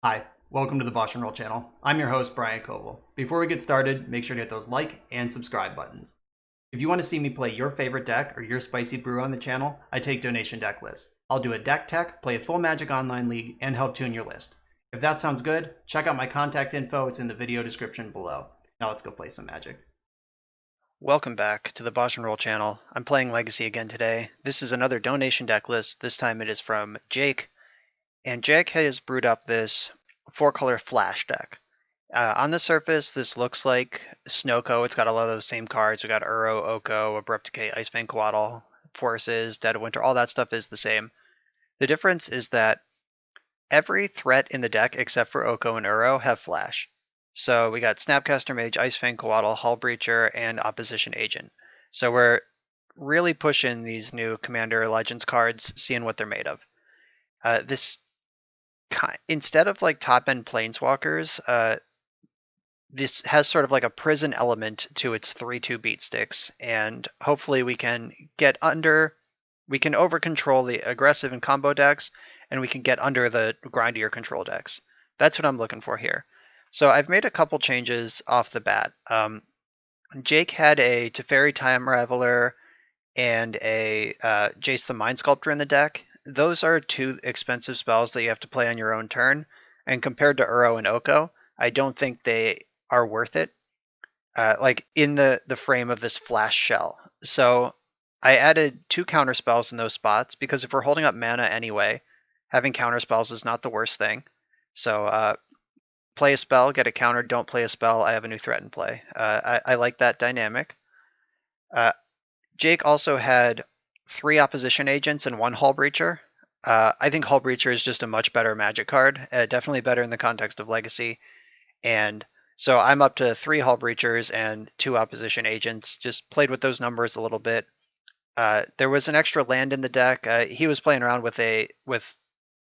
Hi, welcome to the BoshNRoll channel. I'm your host, Brian Coatl. Before we get started, make sure to hit those like and subscribe buttons. If you want to see me play your favorite deck or your spicy brew on the channel, I take donation deck lists. I'll do a deck tech, play a full Magic Online League, and help tune your list. If that sounds good, check out my contact info. It's in the video description below. Now let's go play some Magic. Welcome back to the BoshNRoll channel. I'm playing Legacy again today. This is another donation deck list. This time it is from Jake. And Jake has brewed up this 4-color flash deck. On the surface, this looks like Snowco. It's got a lot of those same cards. We got Uro, Oko, Abrupt Decay, Ice-Fang, Coatl, Forces, Dead of Winter. All that stuff is the same. The difference is that every threat in the deck except for Oko and Uro have flash. So we got Snapcaster, Mage, Ice-Fang, Coatl, Hullbreacher, and Opposition Agent. So we're really pushing these new Commander Legends cards, seeing what they're made of. This instead of like top-end Planeswalkers, this has sort of like a prison element to its 3/2 beat sticks, and hopefully we can over control the aggressive and combo decks, and we can get under the grindier control decks. That's what I'm looking for here. So I've made a couple changes off the bat. Jake had a Teferi Time Raveler and a Jace the Mind Sculptor in the deck. Those are two expensive spells that you have to play on your own turn, and compared to Uro and Oko, I don't think they are worth it. Like in the frame of this flash shell. So I added 2 counter spells in those spots because if we're holding up mana anyway, having counter spells is not the worst thing. So play a spell, get a counter, don't play a spell, I have a new threat in play. I like that dynamic. Uh, Jake also had 3 opposition agents and 1 Hull Breacher. I think Hull Breacher is just a much better magic card, definitely better in the context of Legacy. And so I'm up to 3 Hull Breachers and 2 opposition agents. Just played with those numbers a little bit. There was an extra land in the deck. He was playing around with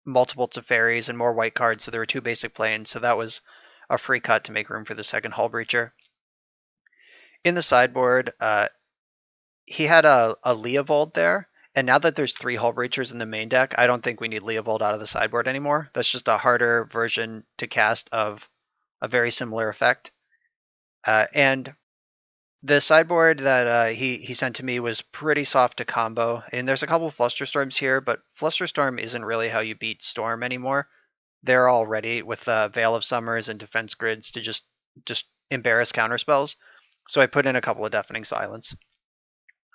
multiple Teferis and more white cards, so there were 2 basic planes. So that was a free cut to make room for the second Hull Breacher. In the sideboard, he had a Leovold there, and now that there's 3 Hull Breachers in the main deck, I don't think we need Leovold out of the sideboard anymore. That's just a harder version to cast of a very similar effect. And the sideboard that he sent to me was pretty soft to combo, and there's a couple of Flusterstorms here, but Flusterstorm isn't really how you beat Storm anymore. They're all ready with Veil of Summers and Defense Grids to just embarrass counterspells. So I put in a couple of Deafening Silence.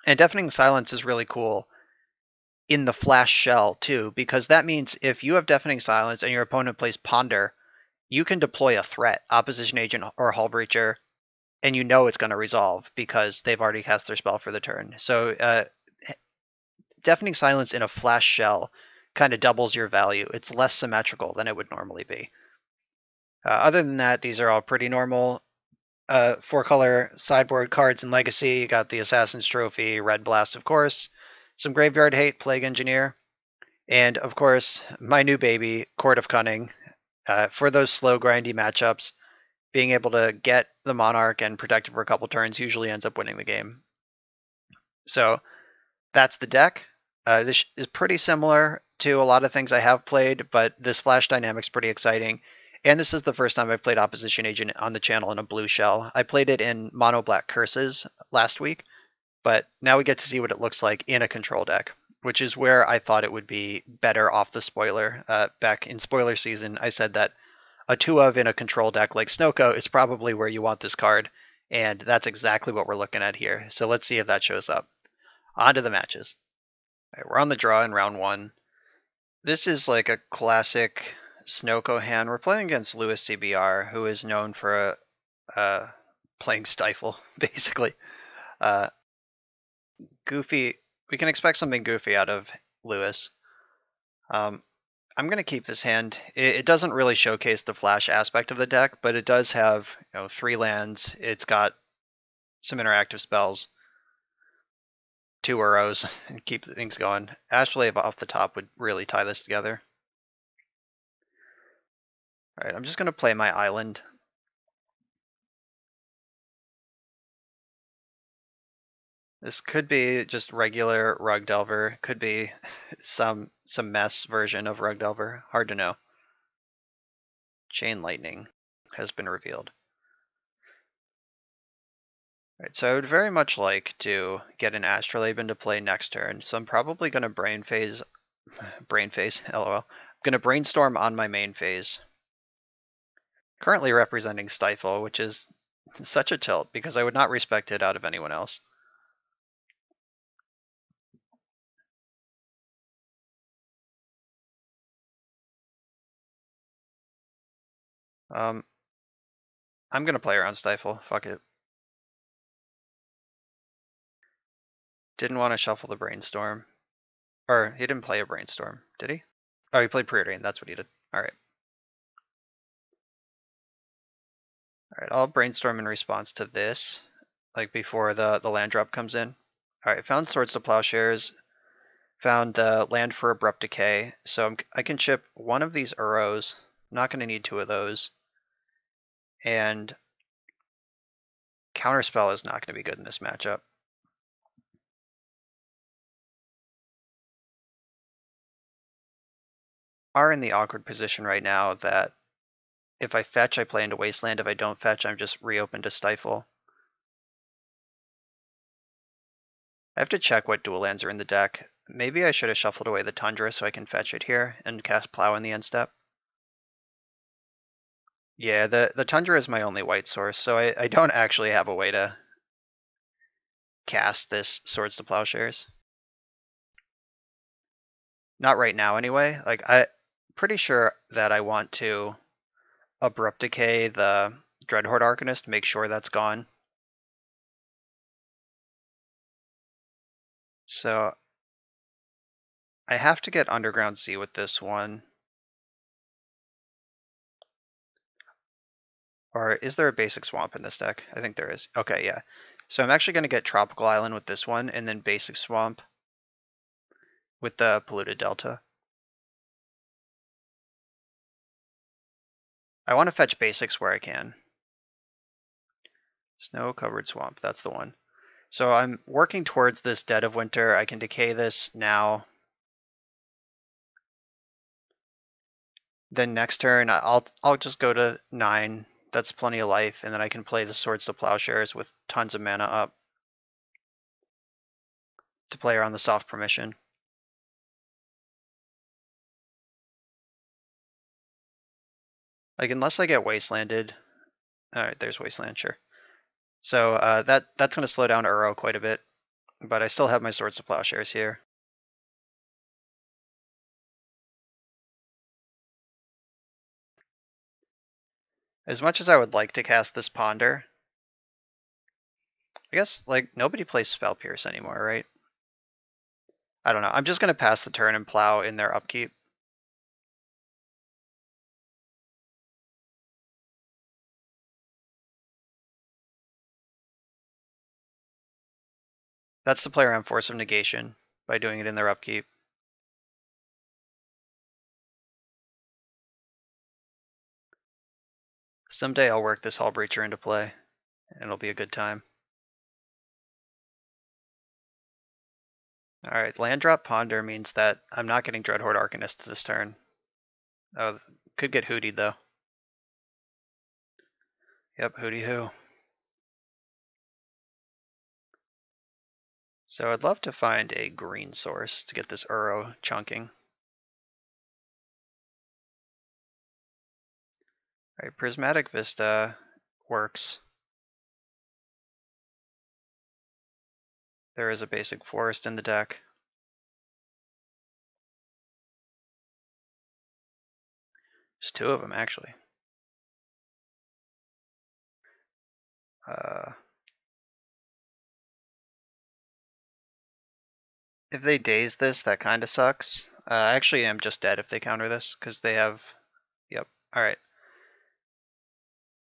And Deafening Silence is really cool in the Flash Shell too, because that means if you have Deafening Silence and your opponent plays Ponder, you can deploy a threat, Opposition Agent or Hull Breacher, and you know it's going to resolve because they've already cast their spell for the turn. So Deafening Silence in a Flash Shell kind of doubles your value. It's less symmetrical than it would normally be. Other than that, these are all pretty normal 4-color sideboard cards in Legacy. You got the Assassin's Trophy, Red Blast, of course, some Graveyard Hate, Plague Engineer, and of course, my new baby, Court of Cunning. For those slow, grindy matchups, being able to get the Monarch and protect it for a couple turns usually ends up winning the game. So that's the deck. This is pretty similar to a lot of things I have played, but this Flash dynamic's pretty exciting. And this is the first time I've played Opposition Agent on the channel in a blue shell. I played it in Mono Black Curses last week, but now we get to see what it looks like in a control deck, which is where I thought it would be better off the spoiler. Back in spoiler season, I said that a 2-of in a control deck like Snowco is probably where you want this card, and that's exactly what we're looking at here. So let's see if that shows up. On to the matches. All right, we're on the draw in round 1. This is like a classic Snowco hand. We're playing against Lewis CBR, who is known for playing Stifle, basically. Uh, goofy. We can expect something goofy out of Lewis. I'm going to keep this hand. It doesn't really showcase the flash aspect of the deck, but it does have 3 lands. It's got some interactive spells, 2 Uros, and keep things going. Astrolabe off the top would really tie this together. All right, I'm just going to play my island. This could be just regular Rug Delver. Could be some mess version of Rug Delver. Hard to know. Chain Lightning has been revealed. Right, so I would very much like to get an Astrolabe into play next turn, so I'm probably going to brain phase, lol. I'm going to brainstorm on my main phase. Currently representing Stifle, which is such a tilt because I would not respect it out of anyone else. I'm going to play around Stifle. Fuck it. Didn't want to shuffle the Brainstorm. Or he didn't play a Brainstorm, did he? Oh, he played Preordain. That's what he did. All right. All right, I'll Brainstorm in response to this, like before the land drop comes in. All right, found Swords to Plowshares. Found the land for Abrupt Decay. So I can chip one of these Uros. I'm not going to need two of those. And Counterspell is not going to be good in this matchup. Are in the awkward position right now that if I fetch, I play into Wasteland. If I don't fetch, I'm just reopened to Stifle. I have to check what dual lands are in the deck. Maybe I should have shuffled away the Tundra so I can fetch it here and cast Plow in the end step. Yeah, the Tundra is my only white source, so I don't actually have a way to cast this Swords to Plowshares. Not right now anyway. Like, I'm pretty sure that I want to Abrupt Decay the Dreadhorde Arcanist, make sure that's gone. So I have to get Underground Sea with this one. Or is there a basic swamp in this deck? I think there is. Okay, yeah. So I'm actually going to get Tropical Island with this one, and then basic swamp with the Polluted Delta. I want to fetch basics where I can. Snow-covered swamp, that's the one. So I'm working towards this Dead of Winter. I can decay this now. Then next turn, I'll just go to 9. That's plenty of life, and then I can play the Swords to Plowshares with tons of mana up to play around the soft permission. Like, unless I get Wastelanded. Alright, there's Wasteland, sure. So that's going to slow down Uro quite a bit, but I still have my Swords to Plowshares here. As much as I would like to cast this Ponder, I guess, like, nobody plays Spell Pierce anymore, right? I don't know. I'm just going to pass the turn and Plow in their upkeep. That's to play around Force of Negation by doing it in their upkeep. Someday I'll work this Hullbreacher into play, and it'll be a good time. Alright, land drop Ponder means that I'm not getting Dreadhorde Arcanist this turn. Oh, could get Hootied though. Yep, Hootie Hoo. So I'd love to find a green source to get this Uro chunking. Alright, Prismatic Vista works. There is a basic forest in the deck. There's two of them, actually. If they daze this, that kind of sucks. I actually am just dead if they counter this, because they have... Yep, alright.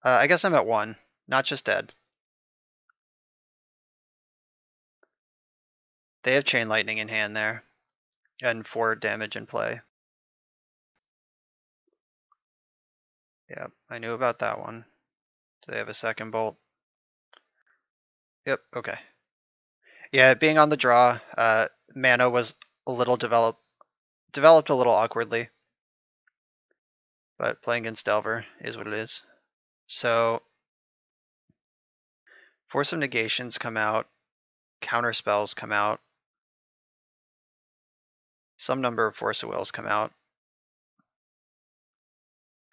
I guess I'm at 1, not just dead. They have Chain Lightning in hand there, and 4 damage in play. Yep, I knew about that one. Do they have a second bolt? Yep, okay. Yeah, being on the draw, mana was a little developed a little awkwardly. but playing against Delver is what it is. So Force of Negations come out, Counter Spells come out, some number of Force of Wills come out.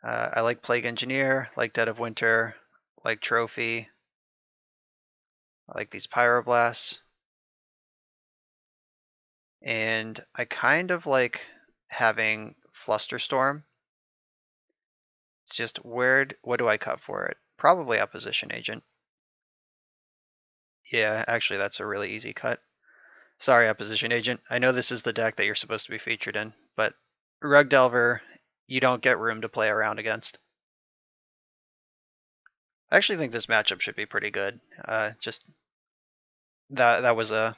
I like Plague Engineer, like Dead of Winter, like Trophy. I like these Pyroblasts. And I kind of like having Flusterstorm. It's just what do I cut for it? Probably Opposition Agent. Yeah, actually that's a really easy cut. Sorry, Opposition Agent. I know this is the deck that you're supposed to be featured in, but Rug Delver, you don't get room to play around against. I actually think this matchup should be pretty good. Just that was a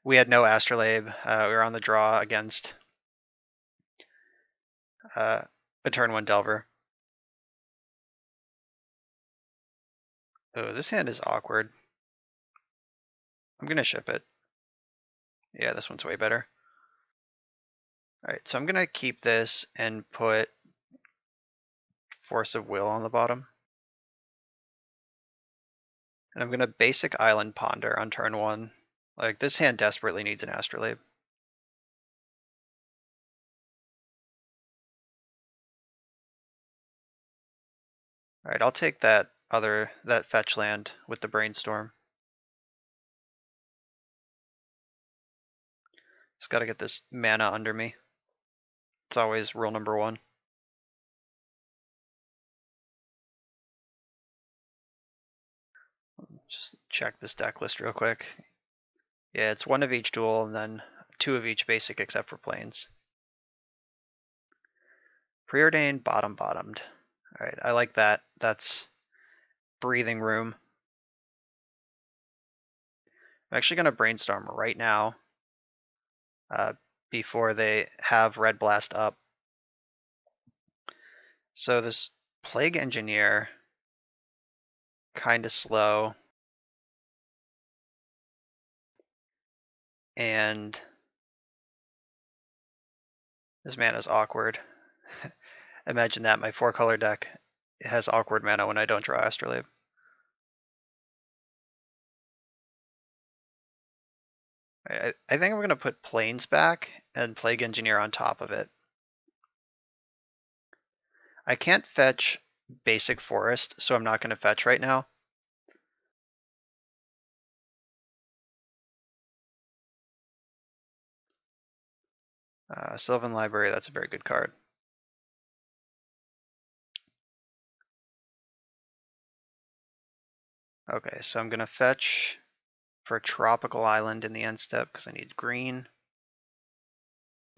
we had no Astrolabe. We were on the draw against a turn 1 Delver. Oh, this hand is awkward. I'm gonna ship it. Yeah, this one's way better. Alright, so I'm gonna keep this and put Force of Will on the bottom. And I'm gonna basic Island Ponder on turn 1. Like, this hand desperately needs an Astrolabe. Alright, I'll take that fetch land with the Brainstorm. Just gotta get this mana under me. It's always rule number 1. Just check this deck list real quick. Yeah, it's 1 of each dual and then 2 of each basic except for planes. Preordained, bottomed. Alright, I like that. That's breathing room. I'm actually gonna Brainstorm right now before they have Red Blast up. So this Plague Engineer, kind of slow. And this mana is awkward. Imagine that, my 4-color deck has awkward mana when I don't draw Astrolabe. I think I'm going to put Plains back and Plague Engineer on top of it. I can't fetch basic Forest, so I'm not going to fetch right now. Sylvan Library, that's a very good card. Okay, so I'm going to fetch for Tropical Island in the end step because I need green.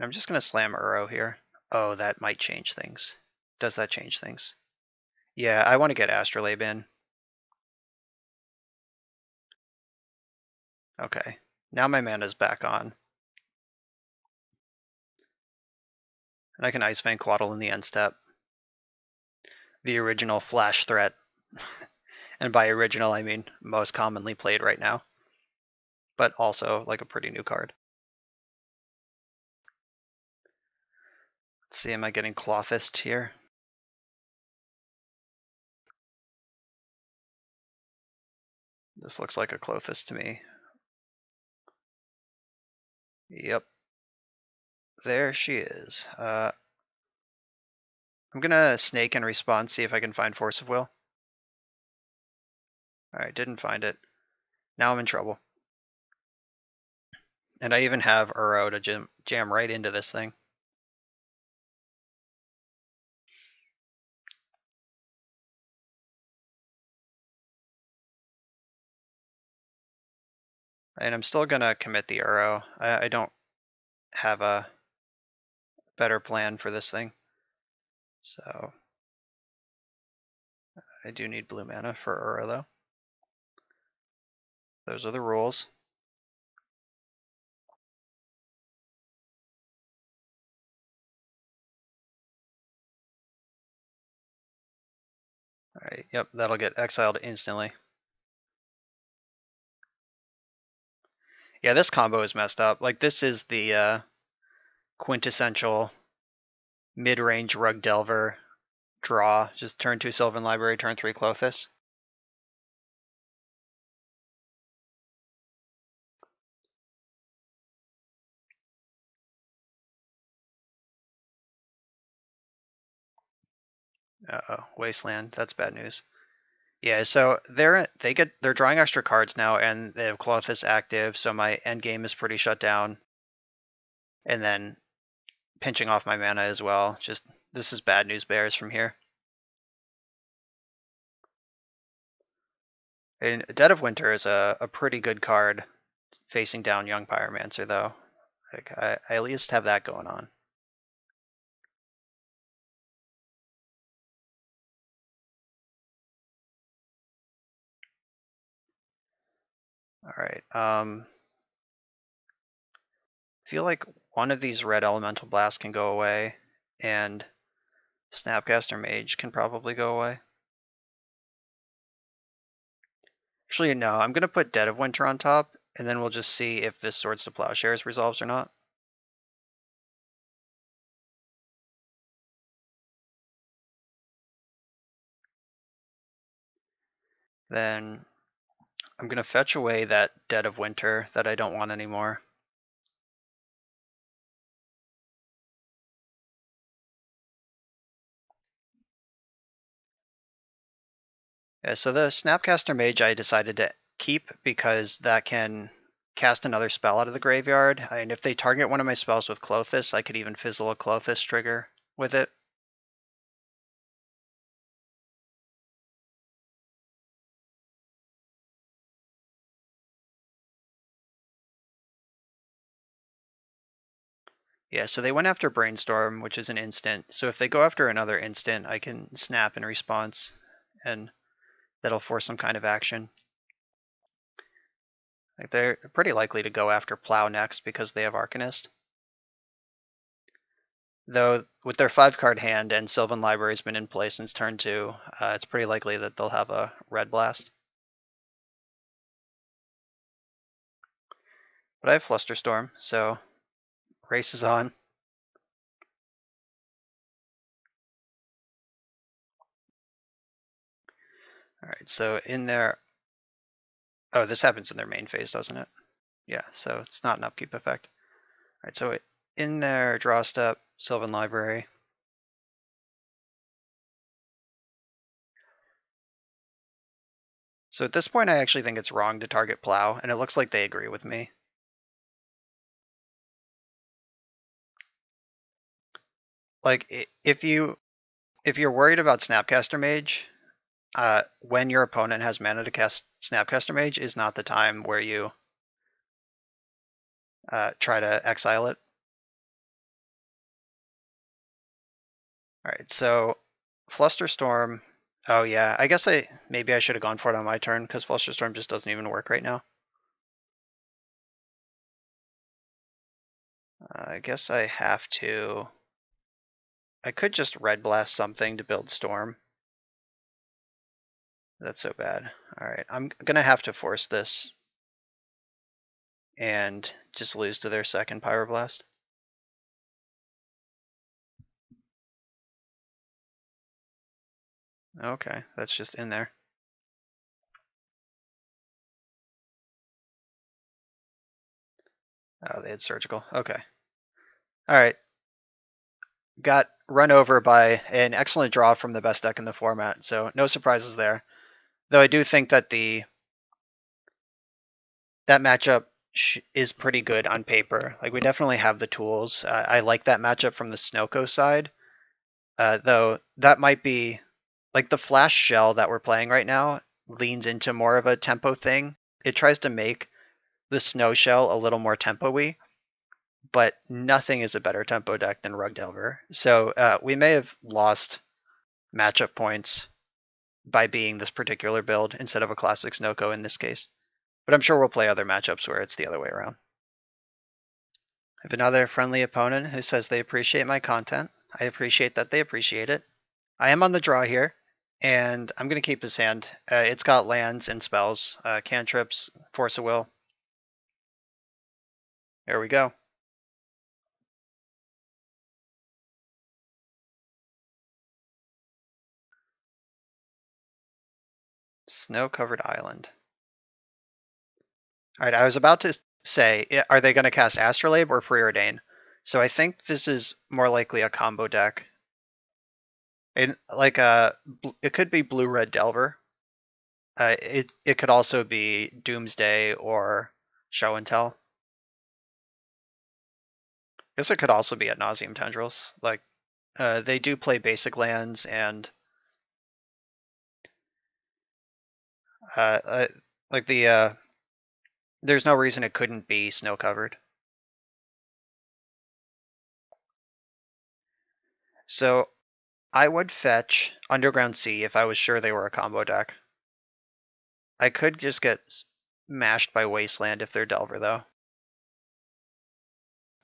I'm just going to slam Uro here. Oh, that might change things. Does that change things? Yeah, I want to get Astrolabe in. Okay, now my mana's back on. And I can Ice-Fang Coatl in the end step. The original flash threat. And by original, I mean most commonly played right now. But also like a pretty new card. Let's see, am I getting Clothist here? This looks like a Clothist to me. Yep. There she is. I'm gonna snake and respond, see if I can find Force of Will. Alright, didn't find it. Now I'm in trouble. And I even have Uro to jam right into this thing. And I'm still gonna commit the Uro. I don't have a better plan for this thing. So I do need blue mana for Uro though. Those are the rules. Alright, yep, that'll get exiled instantly. Yeah, this combo is messed up. Like, this is the quintessential mid-range Rug Delver draw. Just turn 2 Sylvan Library, turn 3 Clothis. Uh-oh, Wasteland. That's bad news. Yeah, so they're drawing extra cards now, and they have Clothis active, so my end game is pretty shut down. And then pinching off my mana as well. Just this is bad news bears from here. And Dead of Winter is a pretty good card facing down Young Pyromancer, though. Like I at least have that going on. All right. I feel like one of these red elemental blasts can go away, and Snapcaster Mage can probably go away. Actually, no. I'm gonna put Dead of Winter on top, and then we'll just see if this Swords to Plowshares resolves or not. Then I'm gonna fetch away that Dead of Winter that I don't want anymore. Yeah, so the Snapcaster Mage I decided to keep because that can cast another spell out of the graveyard. And if they target one of my spells with Clothis, I could even fizzle a Clothis trigger with it. Yeah, so they went after Brainstorm, which is an instant. So if they go after another instant, I can snap in response, and that'll force some kind of action. Like they're pretty likely to go after Plow next because they have Arcanist. Though with their 5-card hand and Sylvan Library's been in play since turn 2, it's pretty likely that they'll have a Red Blast. But I have Flusterstorm, so race is on. All right, so in their... Oh, this happens in their main phase, doesn't it? Yeah, so it's not an upkeep effect. All right, so in their draw step, Sylvan Library. So at this point, I actually think it's wrong to target Plow, and it looks like they agree with me. Like, if you're worried about Snapcaster Mage, when your opponent has mana to cast Snapcaster Mage is not the time where you try to exile it. All right, so Flusterstorm. Oh yeah, I guess maybe I should have gone for it on my turn because Flusterstorm just doesn't even work right now. I guess I have to. I could just Red Blast something to build Storm. That's so bad. All right, I'm gonna have to force this and just lose to their second Pyroblast. Okay, that's just in there. Oh, they had Surgical. Okay. All right. Got run over by an excellent draw from the best deck in the format, so no surprises there. Though I do think that that matchup is pretty good on paper. Like we definitely have the tools. I like that matchup from the Snoko side, though that might be like the Flash Shell that we're playing right now leans into more of a tempo thing. It tries to make the Snow Shell a little more tempo-y, but nothing is a better tempo deck than Rug Delver. So we may have lost matchup points by being this particular build instead of a classic Snoko in this case. But I'm sure we'll play other matchups where it's the other way around. I have another friendly opponent who says they appreciate my content. I appreciate that they appreciate it. I am on the draw here, and I'm going to keep his hand. It's got lands and spells, cantrips, Force of Will. There we go. Snow-covered island. All right, I was about to say, are they going to cast Astrolabe or Preordain? So I think this is more likely a combo deck. And like it could be Blue-Red Delver. It could also be Doomsday or Show and Tell. I guess it could also be Ad Nauseam Tendrils. Like they do play basic lands and like there's no reason it couldn't be snow covered. So I would fetch Underground Sea if I was sure they were a combo deck. I could just get smashed by Wasteland if they're Delver, though.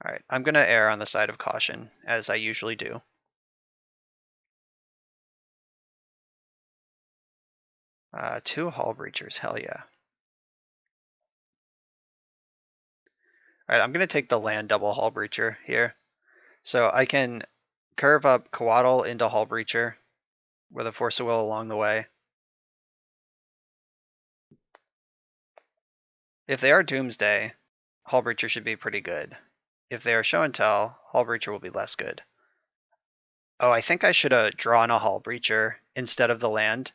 Alright, I'm going to err on the side of caution, as I usually do. Two Hullbreachers, hell yeah. Alright, I'm going to take the land double Hullbreacher here. So I can curve up Coatl into Hullbreacher with a Force of Will along the way. If they are Doomsday, Hullbreacher should be pretty good. If they are Show and Tell, Hullbreacher will be less good. Oh, I think I should have drawn a Hullbreacher instead of the land.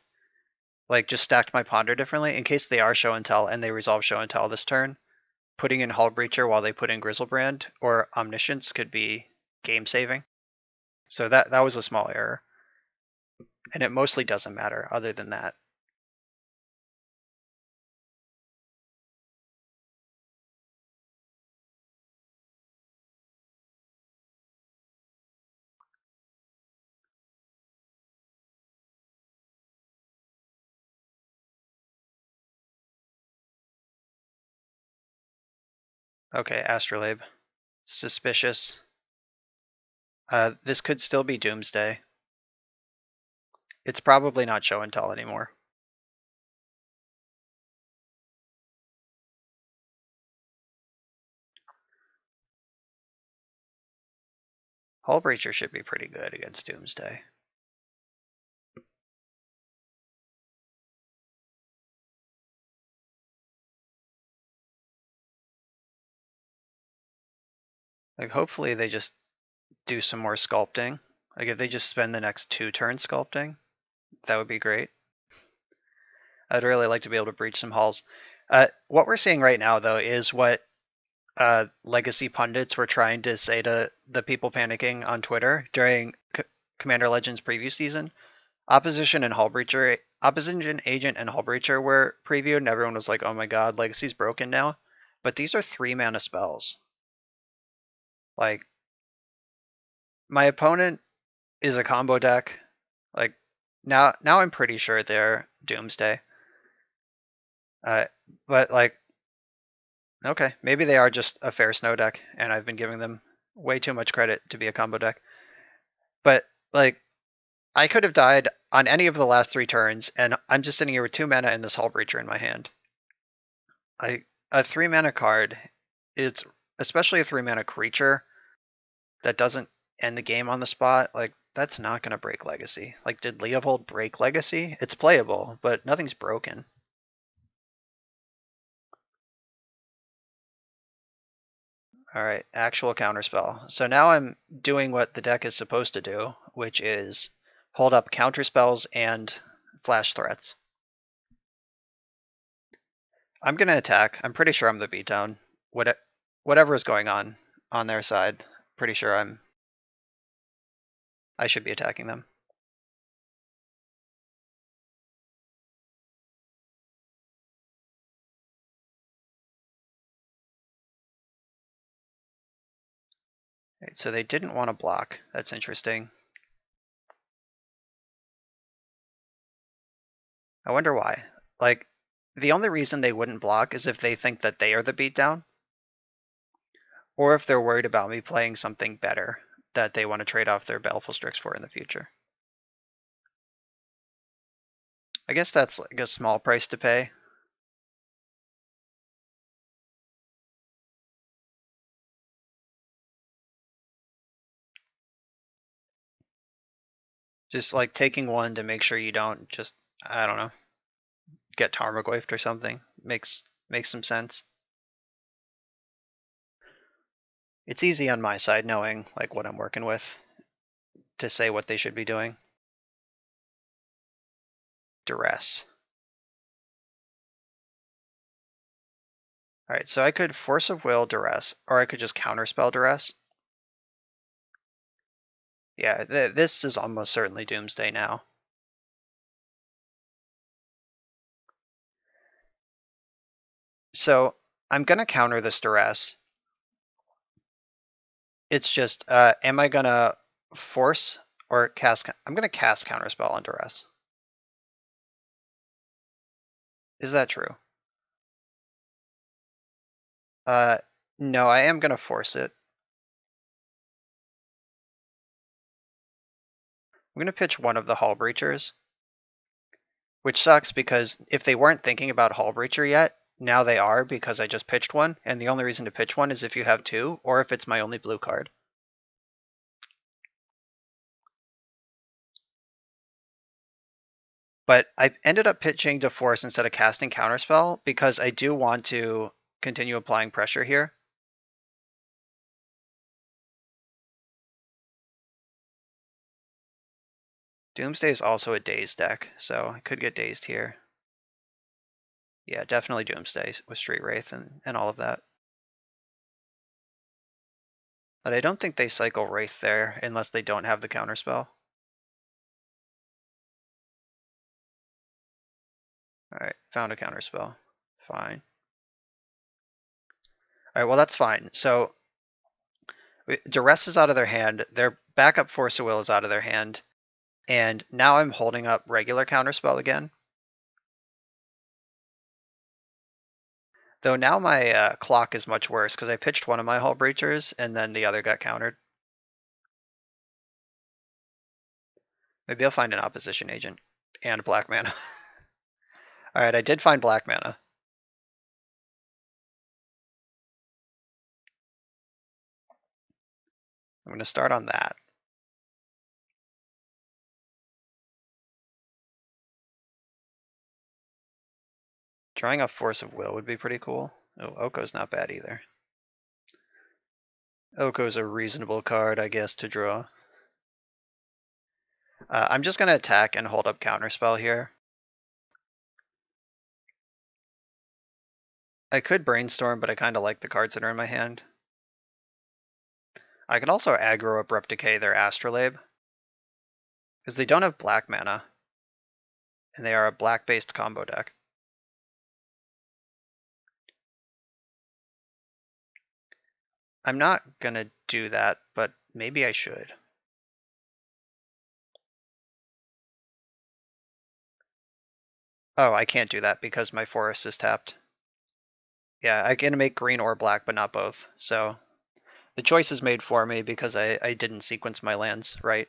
Like, just stacked my Ponder differently in case they are Show and Tell and they resolve Show and Tell this turn. Putting in Hullbreacher while they put in Grizzlebrand or Omniscience could be game saving. So that was a small error. And it mostly doesn't matter other than that. Okay, Astrolabe. Suspicious. This could still be Doomsday. It's probably not Show and Tell anymore. Hullbreacher should be pretty good against Doomsday. Like, hopefully they just do some more sculpting. Like, if they just spend the next 2 turns sculpting, that would be great. I'd really like to be able to breach some hulls. What we're seeing right now, though, is what legacy pundits were trying to say to the people panicking on Twitter during Commander Legends preview season. Opposition Agent and Hullbreacher were previewed, and everyone was like, "Oh my god, Legacy's broken now." But these are 3-mana spells. Like, my opponent is a combo deck. Like, now I'm pretty sure they're Doomsday. But like, okay, maybe they are just a fair snow deck, and I've been giving them way too much credit to be a combo deck. But like, I could have died on any of the last 3 turns, and I'm just sitting here with 2 mana and this Hullbreacher in my hand. A 3-mana card, it's especially a 3-mana creature that doesn't end the game on the spot. Like, that's not going to break Legacy. Like, did Leovold break Legacy? It's playable, but nothing's broken. All right, actual counterspell. So now I'm doing what the deck is supposed to do, which is hold up counterspells and flash threats. I'm going to attack. I'm pretty sure I'm the beatdown. Whatever is going on their side, pretty sure I should be attacking them. Right, so they didn't want to block. That's interesting. I wonder why. Like, the only reason they wouldn't block is if they think that they are the beatdown, or if they're worried about me playing something better that they want to trade off their Baleful Strix for in the future. I guess that's like a small price to pay. Just like taking one to make sure you don't just, I don't know, get Tarmogoyfed or something. Makes some sense. It's easy on my side knowing like what I'm working with to say what they should be doing. Duress. All right, so I could Force of Will Duress, or I could just counterspell Duress. Yeah, this is almost certainly Doomsday now. So I'm gonna counter this Duress. It's just, am I gonna force or cast? I'm gonna cast Counterspell on Duress. Is that true? No, I am gonna force it. I'm gonna pitch one of the Hullbreachers, which sucks because if they weren't thinking about Hullbreacher yet, now they are because I just pitched one, and the only reason to pitch one is if you have two, or if it's my only blue card. But I ended up pitching to force instead of casting Counterspell because I do want to continue applying pressure here. Doomsday is also a Dazed deck, so I could get Dazed here. Yeah, definitely Doomsday with Street Wraith and all of that. But I don't think they cycle Wraith there unless they don't have the Counterspell. Alright, found a Counterspell. Fine. Alright, well that's fine. So Duress is out of their hand, their backup Force of Will is out of their hand, and now I'm holding up regular Counterspell again. Though now my clock is much worse because I pitched one of my Hullbreachers and then the other got countered. Maybe I'll find an Opposition Agent and black mana. Alright, I did find black mana. I'm going to start on that. Drawing a Force of Will would be pretty cool. Oh, Oko's not bad either. Oko's a reasonable card, I guess, to draw. I'm just going to attack and hold up Counterspell here. I could Brainstorm, but I kind of like the cards that are in my hand. I could also aggro Abrupt Decay their Astrolabe, because they don't have black mana, and they are a black-based combo deck. I'm not going to do that, but maybe I should. Oh, I can't do that because my forest is tapped. Yeah, I can make green or black, but not both. So the choice is made for me because I didn't sequence my lands right.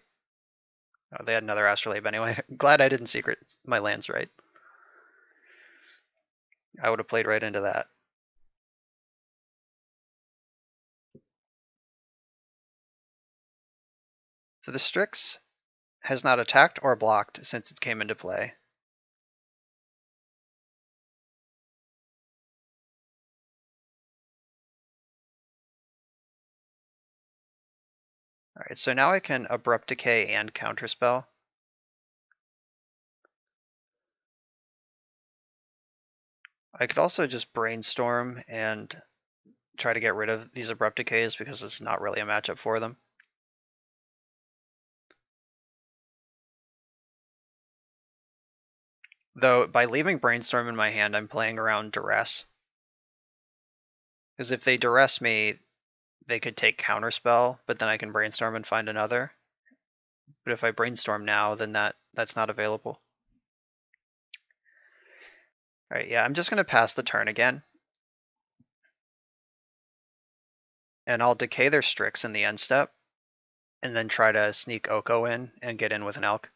Oh, they had another Astrolabe anyway. Glad I didn't secret my lands right. I would have played right into that. So the Strix has not attacked or blocked since it came into play. Alright, so now I can Abrupt Decay and Counterspell. I could also just Brainstorm and try to get rid of these Abrupt Decays because it's not really a matchup for them. Though, by leaving Brainstorm in my hand, I'm playing around Duress. Because if they Duress me, they could take Counterspell, but then I can Brainstorm and find another. But if I Brainstorm now, then that's not available. Alright, yeah, I'm just going to pass the turn again. And I'll Decay their Strix in the end step, and then try to sneak Oko in and get in with an Elk.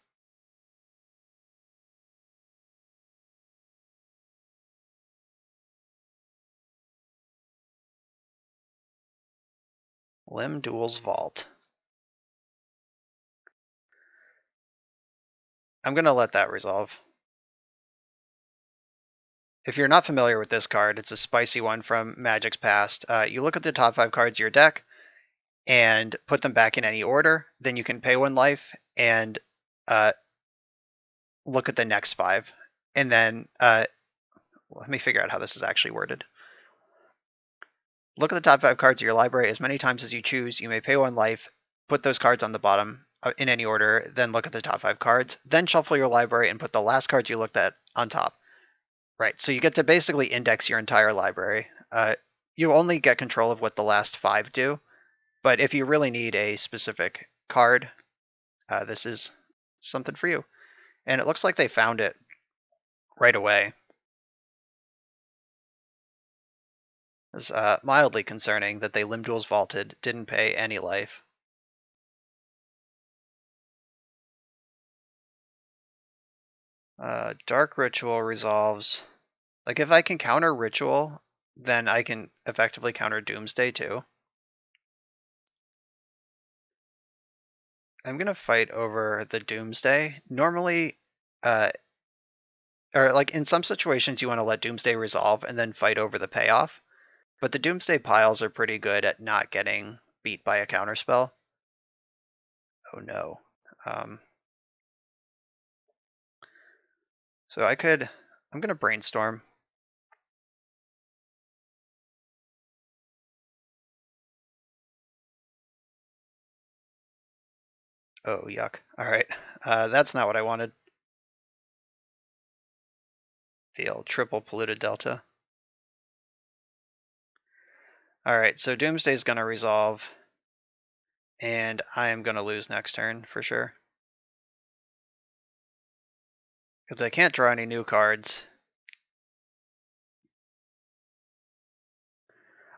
Lim Duel's Vault. I'm going to let that resolve. if you're not familiar with this card, it's a spicy one from Magic's past. You look at the top 5 cards of your deck and put them back in any order. Then you can pay 1 life and look at the next 5. And then let me figure out how this is actually worded. Look at the top 5 cards of your library as many times as you choose. You may pay 1 life, put those cards on the bottom in any order, then look at the top 5 cards. Then shuffle your library and put the last cards you looked at on top. Right, so you get to basically index your entire library. You only get control of what the last 5 do, but if you really need a specific card, this is something for you. And it looks like they found it right away. It's mildly concerning that they Limb Duels vaulted, didn't pay any life. Dark Ritual resolves. Like, if I can counter Ritual, then I can effectively counter Doomsday too. I'm gonna fight over the Doomsday. Normally, or like in some situations you want to let Doomsday resolve and then fight over the payoff, but the Doomsday piles are pretty good at not getting beat by a counterspell. Oh no. So I'm gonna brainstorm. Oh, yuck. All right. That's not what I wanted. The old triple polluted delta. All right, so Doomsday's gonna resolve, and I am gonna lose next turn for sure. Because I can't draw any new cards.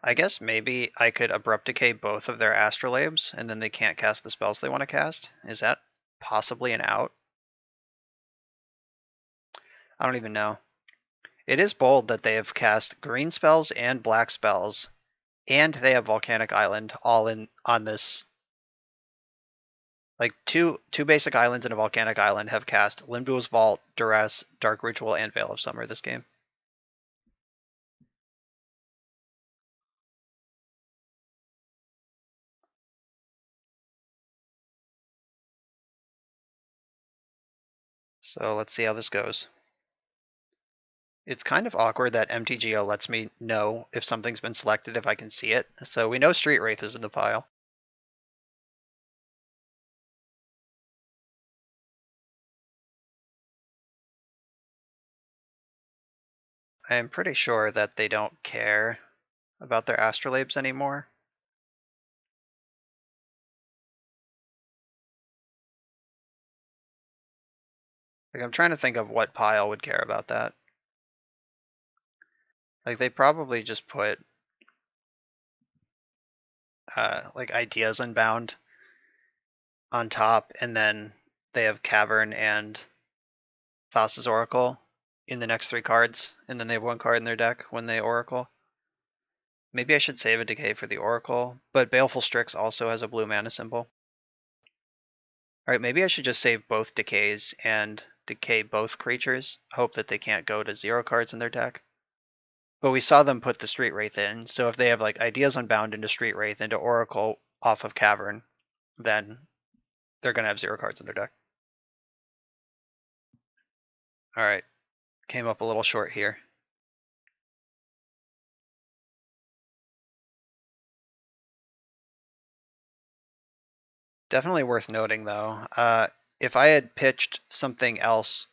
I guess maybe I could Abrupt Decay both of their Astrolabes, and then they can't cast the spells they want to cast. Is that possibly an out? I don't even know. It is bold that they have cast green spells and black spells, and they have Volcanic Island all in on this. Like two basic islands and a Volcanic Island have cast Limb Duel's Vault, Duress, Dark Ritual, and Veil of Summer this game. So let's see how this goes. It's kind of awkward that MTGO lets me know if something's been selected if I can see it. So we know Street Wraith is in the pile. I'm pretty sure that they don't care about their Astrolabes anymore. Like, I'm trying to think of what pile would care about that. Like, they probably just put like Ideas Unbound on top, and then they have Cavern and Thassa's Oracle in the next 3 cards, and then they have 1 card in their deck when they Oracle. Maybe I should save a Decay for the Oracle, but Baleful Strix also has a blue mana symbol. Alright, maybe I should just save both Decays and decay both creatures, hope that they can't go to 0 cards in their deck. But we saw them put the Street Wraith in, so if they have like Ideas Unbound into Street Wraith into Oracle off of Cavern, then they're going to have 0 cards in their deck. Alright, came up a little short here. Definitely worth noting though, if I had pitched something else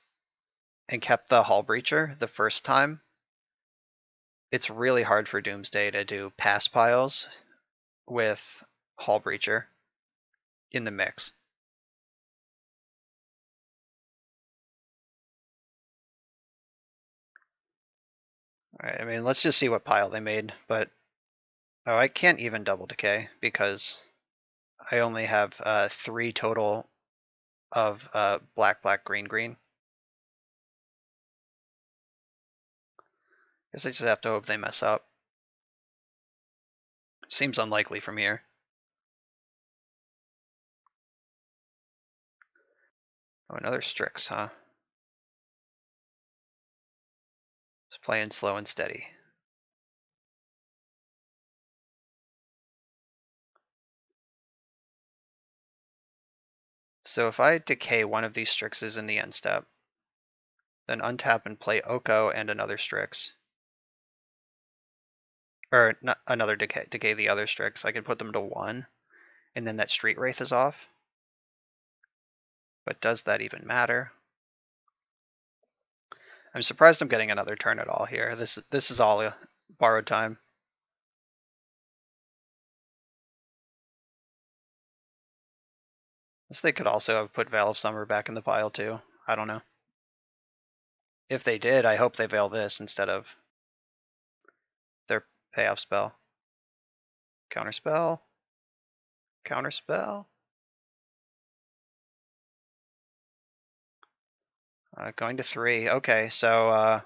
and kept the Hullbreacher the first time, it's really hard for Doomsday to do pass piles with Hullbreacher in the mix. Alright, I mean, let's just see what pile they made, but oh, I can't even double decay because I only have 3 total of black, black, green, green. Guess I just have to hope they mess up. Seems unlikely from here. Oh, another Strix, huh? It's playing slow and steady. So if I decay one of these Strixes in the end step, then untap and play Oko and another Strix, or not another decay the other Strix, I can put them to 1, and then that Street Wraith is off. But does that even matter? I'm surprised I'm getting another turn at all here. This is all borrowed time. They could also have put Veil of Summer back in the pile too. I don't know. If they did, I hope they veil this instead of their payoff spell. Counterspell. Counterspell. Going to 3. Okay, so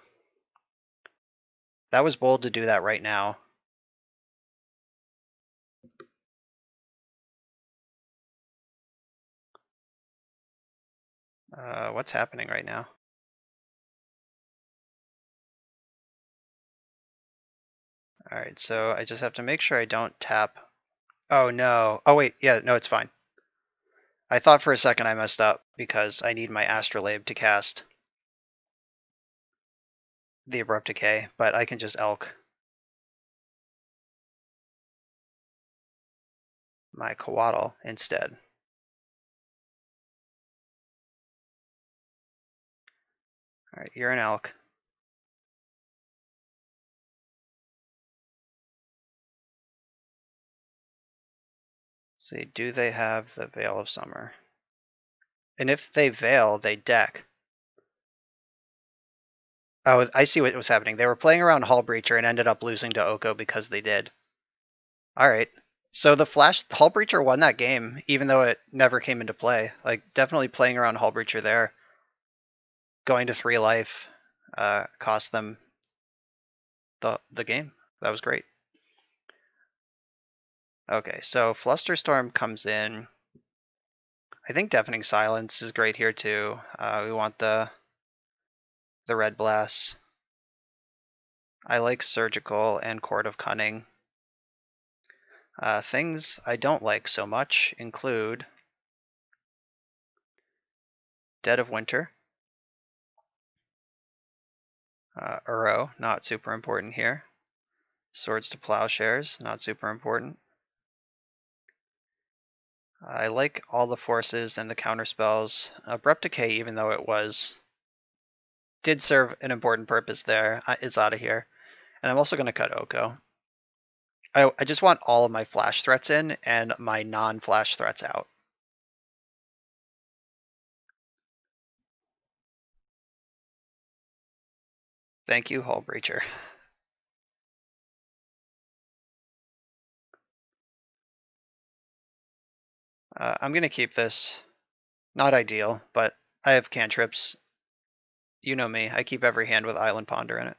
that was bold to do that right now. What's happening right now? Alright, so I just have to make sure I don't tap. Oh no. Oh wait, yeah, no, it's fine. I thought for a second I messed up because I need my Astrolabe to cast the Abrupt Decay, but I can just Elk my Coatl instead. Alright, you're an Elk. See, do they have the Veil of Summer? And if they veil, they deck. Oh, I see what was happening. They were playing around Hullbreacher and ended up losing to Oko because they did. Alright. So the Hullbreacher won that game, even though it never came into play. Like, definitely playing around Hullbreacher there. Going to 3 life cost them the game. That was great. Okay, so Flusterstorm comes in. I think Deafening Silence is great here too. We want the Red Blast. I like Surgical and Court of Cunning. Things I don't like so much include Dead of Winter. Uro, not super important here. Swords to Plowshares, not super important. I like all the forces and the counterspells. Abrupt Decay, even though it did serve an important purpose there, it's out of here. And I'm also going to cut Oko. I just want all of my flash threats in and my non-flash threats out. Thank you, Hullbreacher. I'm going to keep this. Not ideal, but I have cantrips. You know me, I keep every hand with Island Ponder in it.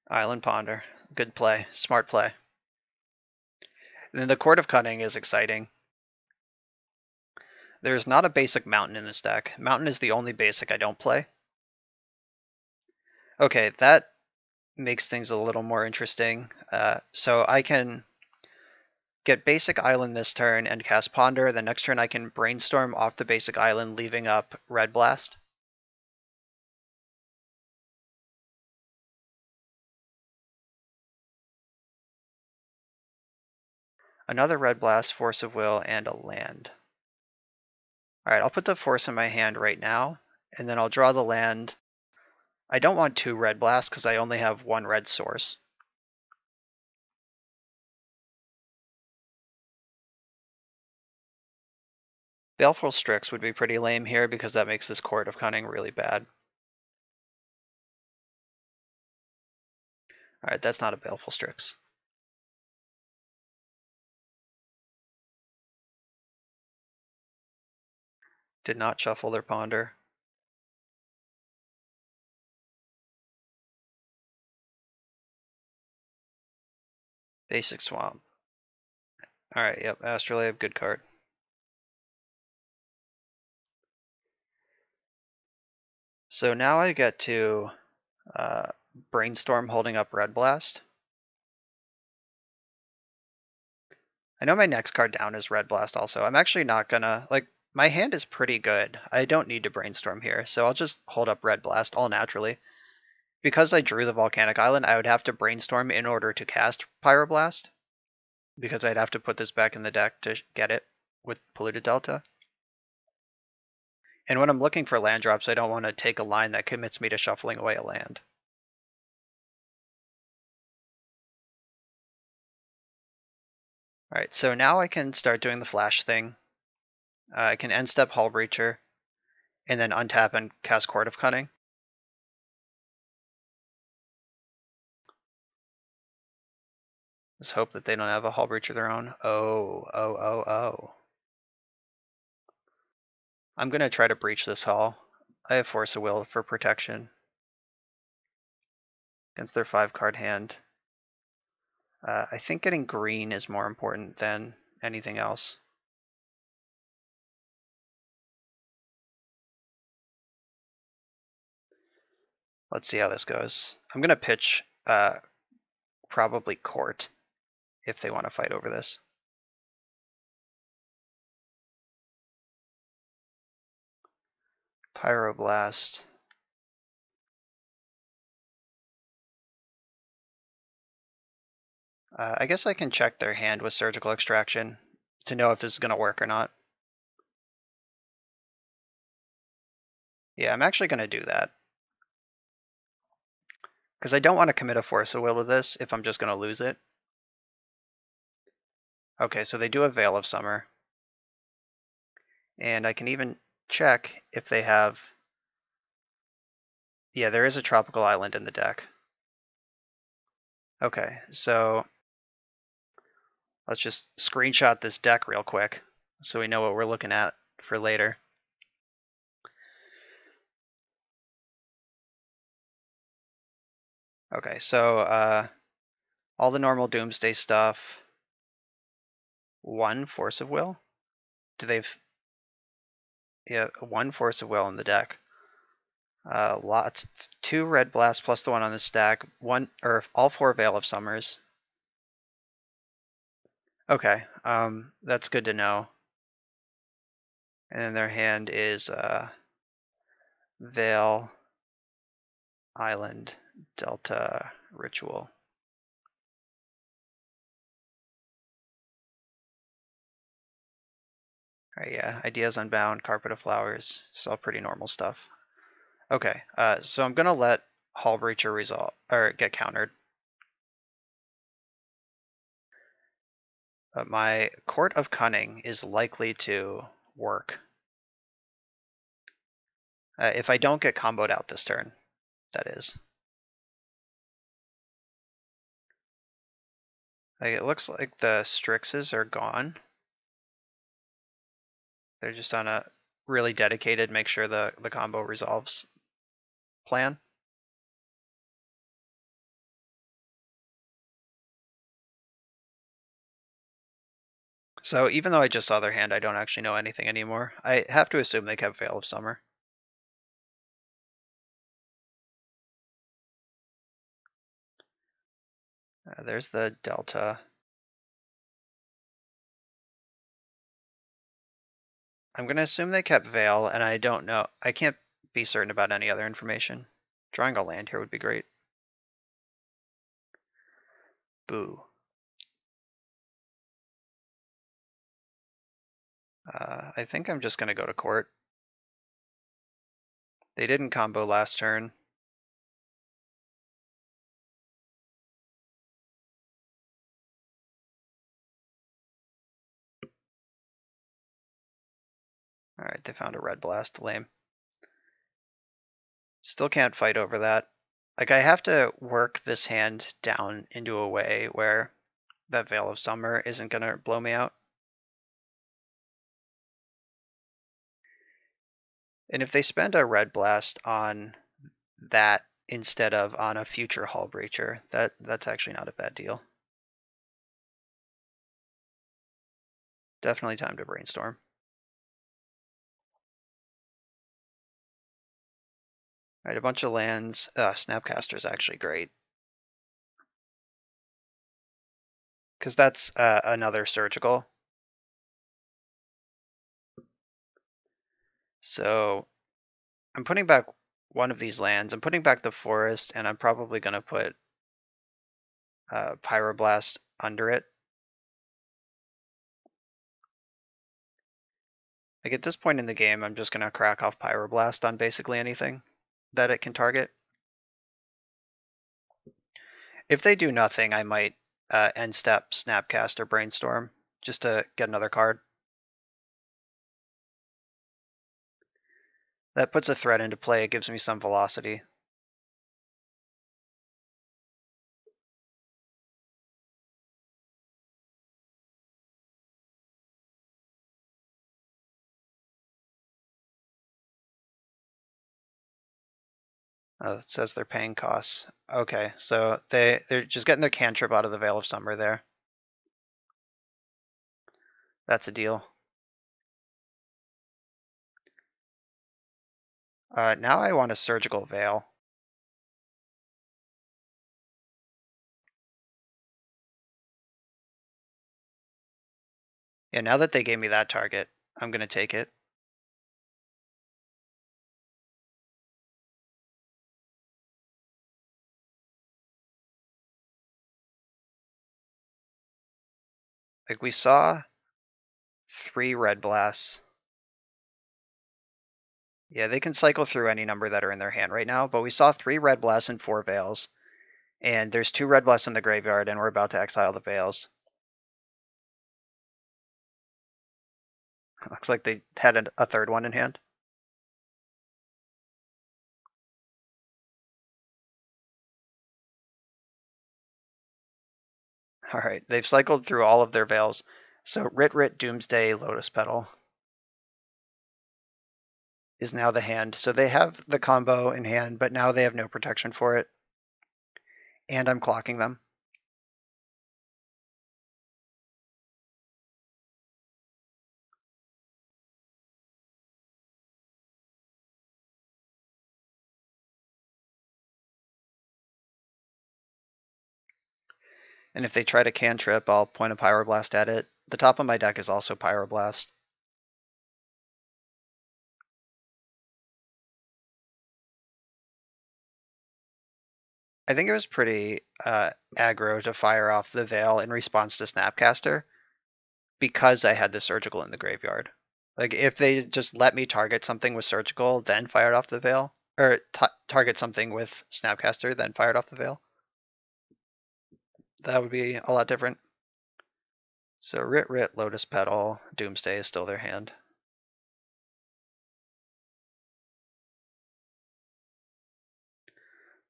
Island Ponder. Good play. Smart play. And then the Court of Cunning is exciting. There's not a basic Mountain in this deck. Mountain is the only basic I don't play. Okay, that makes things a little more interesting. So I can get basic island this turn and cast Ponder. The next turn I can brainstorm off the basic island, leaving up Red Blast. Another Red Blast, Force of Will, and a land. Alright, I'll put the force in my hand right now, and then I'll draw the land. I don't want 2 Red Blasts because I only have 1 red source. Baleful Strix would be pretty lame here because that makes this Court of Cunning really bad. Alright, that's not a Baleful Strix. Did not shuffle their Ponder. Basic Swamp. Alright, yep, Astrolabe, good card. So now I get to Brainstorm holding up Red Blast. I know my next card down is Red Blast also. I'm actually not gonna, like, my hand is pretty good. I don't need to Brainstorm here, so I'll just hold up Red Blast all naturally. Because I drew the Volcanic Island, I would have to Brainstorm in order to cast Pyroblast, because I'd have to put this back in the deck to get it with Polluted Delta. And when I'm looking for land drops, I don't want to take a line that commits me to shuffling away a land. Alright, so now I can start doing the flash thing. I can end step Hullbreacher, and then untap and cast Court of Cunning. Let's hope that they don't have a Hullbreacher of their own. Oh. I'm gonna try to breach this Hull. I have Force of Will for protection against their 5-card hand. I think getting green is more important than anything else. Let's see how this goes. I'm gonna pitch probably Court if they want to fight over this. Pyroblast. I guess I can check their hand with Surgical Extraction to know if this is going to work or not. Yeah, I'm actually going to do that. Because I don't want to commit a Force of Will with this if I'm just going to lose it. Okay, so they do a Veil of Summer. And I can even check if they have... Yeah, there is a Tropical Island in the deck. Okay, so let's just screenshot this deck real quick so we know what we're looking at for later. Okay, so all the normal Doomsday stuff. 1 Force of Will? Do they've... Yeah, 1 Force of Will in the deck. Lots. 2 Red Blast plus the 1 on the stack. 1 or all 4 Veil of Summers. Okay, that's good to know. And then their hand is Veil, Island, Delta, Ritual. Alright, yeah, Ideas Unbound, Carpet of Flowers. It's all pretty normal stuff. Okay, so I'm gonna let Hullbreacher resolve or get countered. But my Court of Cunning is likely to work. If I don't get comboed out this turn, that is. Like, it looks like the Strixes are gone. They're just on a really dedicated make sure the combo resolves plan. So even though I just saw their hand, I don't actually know anything anymore. I have to assume they kept Veil of Summer. There's the Delta. I'm going to assume they kept Veil, and I don't know. I can't be certain about any other information. Drawing a land here would be great. Boo. I think I'm just going to go to Court. They didn't combo last turn. Alright, they found a Red Blast. Lame. Still can't fight over that. Like, I have to work this hand down into a way where that Veil of Summer isn't going to blow me out. And if they spend a Red Blast on that instead of on a future Hullbreacher, that's actually not a bad deal. Definitely time to brainstorm. All right, a bunch of lands. Snapcaster is actually great. Because that's another surgical. So I'm putting back one of these lands. I'm putting back the forest, and I'm probably going to put Pyroblast under it. Like at this point in the game, I'm just going to crack off Pyroblast on basically anything that it can target. If they do nothing, I might end step Snapcaster Brainstorm just to get another card. That puts a threat into play. It gives me some velocity. It says they're paying costs. Okay, so they're just getting their cantrip out of the Veil of Summer there. That's a deal. Now I want a Surgical Veil. Yeah, now that they gave me that target, I'm going to take it. Like we saw 3 Red Blasts. Yeah, they can cycle through any number that are in their hand right now, but we saw 3 Red Blasts and 4 Veils. And there's 2 Red Blasts in the graveyard, and we're about to exile the Veils. Looks like they had a third one in hand. All right, they've cycled through all of their Veils. So Rit, Doomsday, Lotus Petal is now the hand. So they have the combo in hand, but now they have no protection for it. And I'm clocking them. And if they try to cantrip, I'll point a Pyroblast at it. The top of my deck is also Pyroblast. I think it was pretty aggro to fire off the Veil in response to Snapcaster because I had the Surgical in the graveyard. Like if they just let me target something with Surgical, then fired off the Veil, or target something with Snapcaster, then fired off the Veil, that would be a lot different. So Rit, Lotus Petal, Doomsday is still their hand.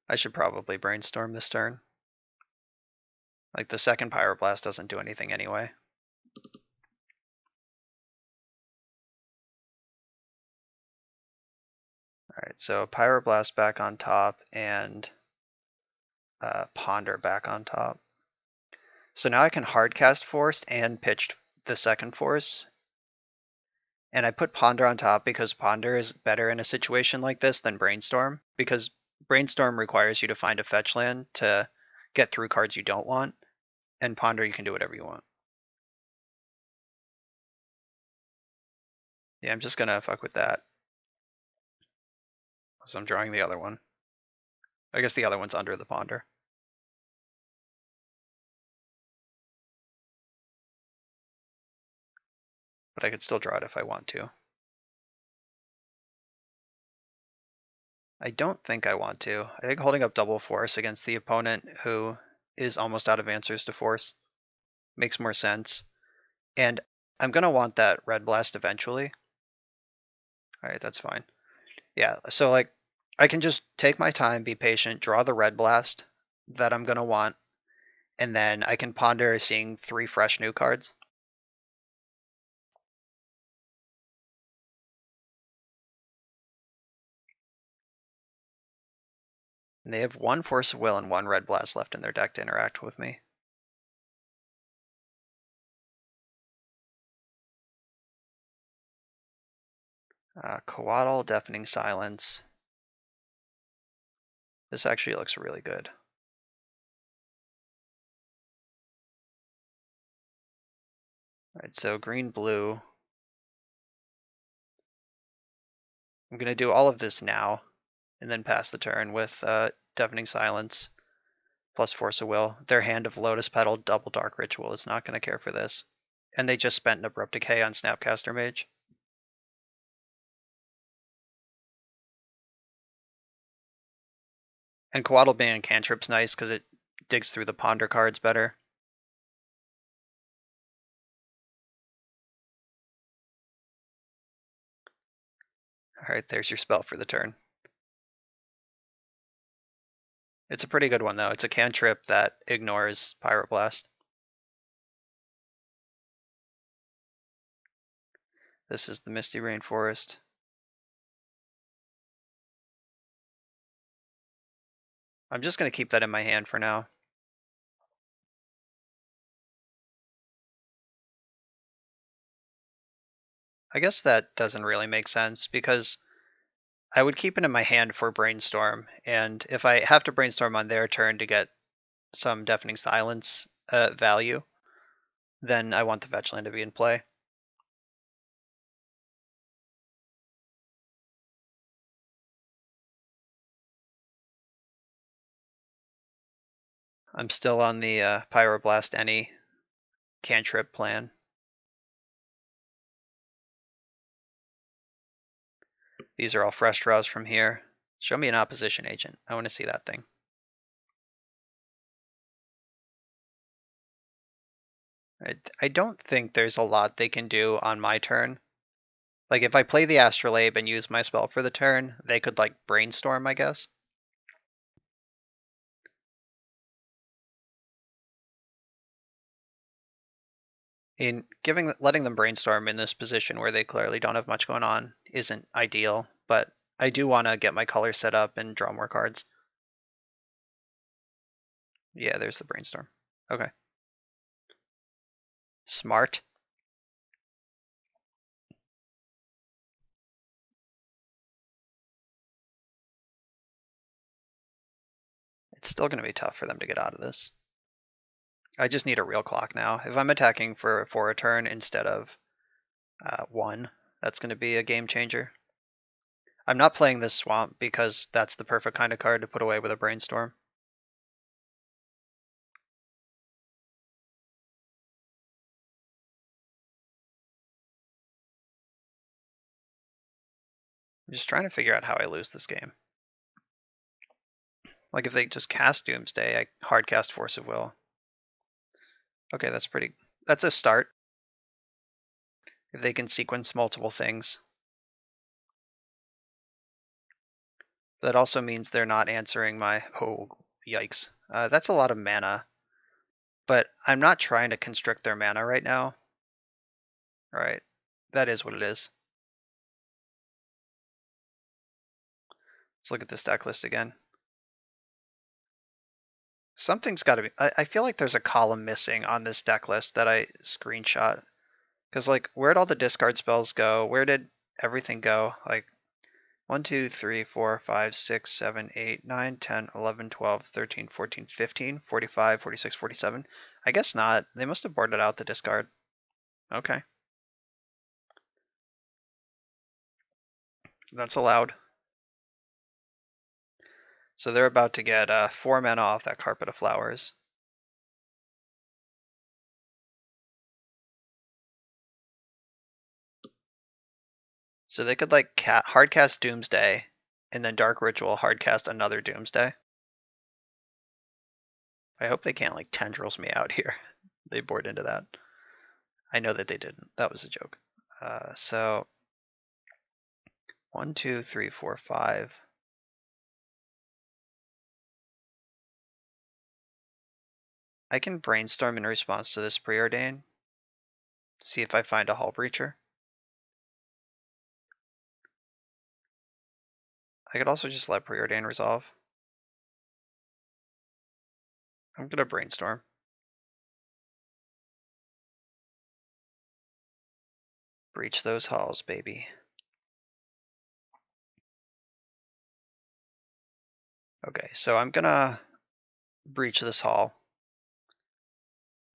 I should probably brainstorm this turn. Like the second Pyroblast doesn't do anything anyway. Alright, so Pyroblast back on top and Ponder back on top. So now I can hardcast Force and pitch the second Force. And I put Ponder on top because Ponder is better in a situation like this than Brainstorm, because Brainstorm requires you to find a fetch land to get through cards you don't want, and Ponder you can do whatever you want. Yeah, I'm just gonna fuck with that. So I'm drawing the other one. I guess the other one's under the Ponder. But I could still draw it if I want to. I don't think I want to. I think holding up double Force against the opponent who is almost out of answers to Force makes more sense. And I'm going to want that Red Blast eventually. All right, that's fine. Yeah, so like I can just take my time, be patient, draw the Red Blast that I'm going to want, and then I can ponder seeing 3 fresh new cards. And they have 1 Force of Will and 1 Red Blast left in their deck to interact with me. Coatl, Deafening Silence. This actually looks really good. Alright, so green, blue. I'm going to do all of this now, and then pass the turn with Deafening Silence, plus Force of Will. Their hand of Lotus Petal, double Dark Ritual is not going to care for this. And they just spent an Abrupt Decay on Snapcaster Mage. And Coatl being a cantrip's nice because it digs through the Ponder cards better. Alright, there's your spell for the turn. It's a pretty good one, though. It's a cantrip that ignores Pyroblast. This is the Misty Rainforest. I'm just going to keep that in my hand for now. I guess that doesn't really make sense because I would keep it in my hand for Brainstorm, and if I have to Brainstorm on their turn to get some Deafening Silence value, then I want the fetch land to be in play. I'm still on the Pyroblast any cantrip plan. These are all fresh draws from here. Show me an opposition agent. I want to see that thing. I don't think there's a lot they can do on my turn. Like, if I play the Astrolabe and use my spell for the turn, they could, like, Brainstorm, I guess. Letting them Brainstorm in this position where they clearly don't have much going on isn't ideal, but I do want to get my color set up and draw more cards. Yeah, there's the Brainstorm. Okay. Smart. It's still going to be tough for them to get out of this. I just need a real clock now. If I'm attacking for a turn instead of 1, that's going to be a game changer. I'm not playing this Swamp because that's the perfect kind of card to put away with a Brainstorm. I'm just trying to figure out how I lose this game. Like, if they just cast Doomsday, I hard cast Force of Will. Okay, that's a start. If they can sequence multiple things. That also means they're not answering my, oh, yikes. That's a lot of mana. But I'm not trying to constrict their mana right now. Alright, that is what it is. Let's look at this deck list again. Something's got to be. I feel like there's a column missing on this deck list that I screenshot. Because, like, where'd all the discard spells go? Where did everything go? Like, 1, 2, 3, 4, 5, 6, 7, 8, 9, 10, 11, 12, 13, 14, 15, 45, 46, 47. I guess not. They must have boarded out the discard. Okay. That's allowed. So they're about to get 4 mana off that Carpet of Flowers. So they could, like, hardcast Doomsday, and then Dark Ritual hardcast another Doomsday. I hope they can't, like, Tendrils me out here. They board into that. I know that they didn't. That was a joke. So 1, 2, 3, 4, 5. I can Brainstorm in response to this Preordain. See if I find a Hullbreacher. I could also just let Preordain resolve. I'm gonna Brainstorm. Breach those halls, baby. Okay, so I'm gonna breach this hall,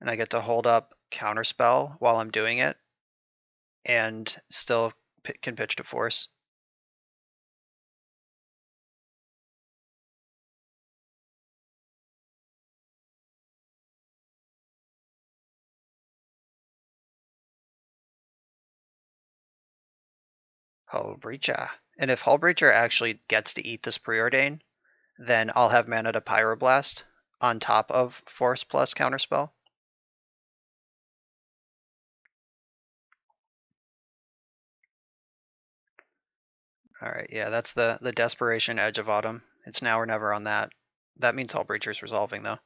and I get to hold up Counterspell while I'm doing it, and still can pitch to force. Hullbreacher. And if Hullbreacher actually gets to eat this Preordain, then I'll have mana to Pyroblast on top of Force plus Counterspell. Alright, yeah, that's the Desperation Edge of Autumn. It's now or never on that. That means Hullbreacher's resolving, though.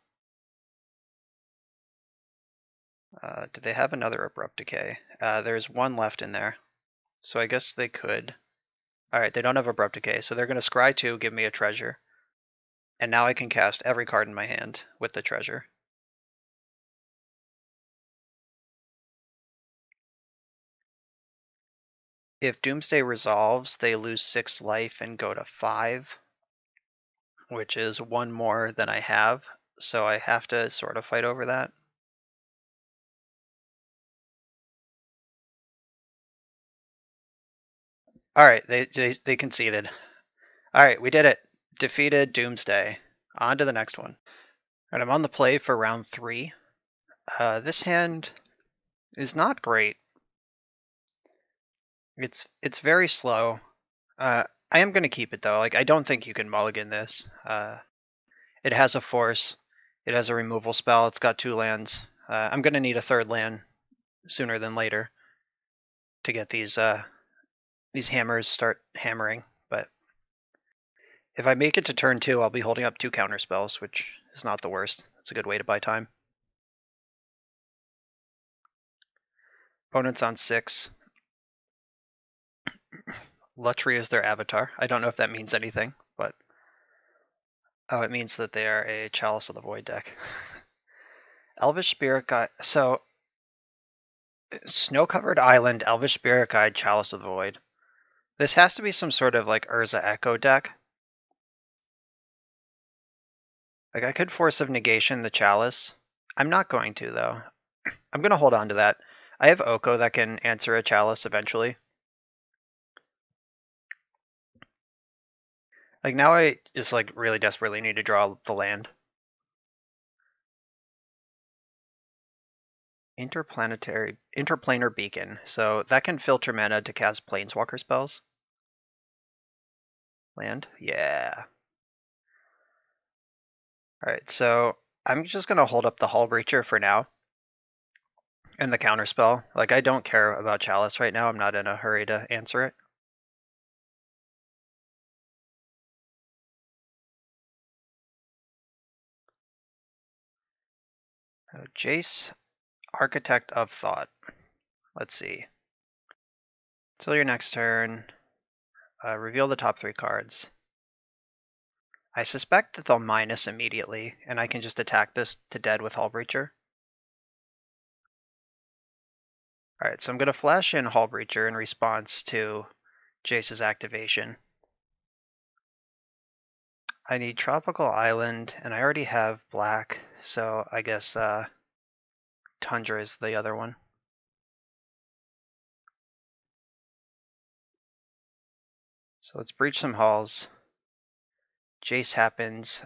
Do they have another Abrupt Decay? There's one left in there. So I guess they could. Alright, they don't have Abrupt Decay, so they're going to scry 2, give me a treasure. And now I can cast every card in my hand with the treasure. If Doomsday resolves, they lose 6 life and go to 5, which is 1 more than I have, so I have to sort of fight over that. Alright, they conceded. Alright, we did it. Defeated Doomsday. On to the next one. Alright, I'm on the play for round 3. This hand is not great. It's very slow. I am going to keep it though. Like, I don't think you can mulligan this. It has a force. It has a removal spell. It's got 2 lands. I'm going to need a 3rd land sooner than later to get these hammers start hammering. But if I make it to turn 2, I'll be holding up 2 counter spells, which is not the worst. It's a good way to buy time. Opponent's on 6. Lutri is their avatar. I don't know if that means anything, but oh, it means that they are a Chalice of the Void deck. Elvish Spirit Guide. So, Snow-Covered Island, Elvish Spirit Guide, Chalice of the Void. This has to be some sort of like Urza Echo deck. Like, I could Force of Negation the Chalice. I'm not going to, though. I'm going to hold on to that. I have Oko that can answer a Chalice eventually. Like, now I just like really desperately need to draw the land. Interplanar Beacon. So that can filter mana to cast Planeswalker spells. Land? Yeah. Alright, so I'm just going to hold up the Hullbreacher for now. And the counterspell. Like, I don't care about Chalice right now. I'm not in a hurry to answer it. Jace, Architect of Thought. Let's see. Till your next turn, reveal the top 3 cards. I suspect that they'll minus immediately, and I can just attack this to dead with Hullbreacher. Alright, so I'm going to flash in Hullbreacher in response to Jace's activation. I need Tropical Island, and I already have black, so I guess Tundra is the other one. So let's breach some halls. Jace happens.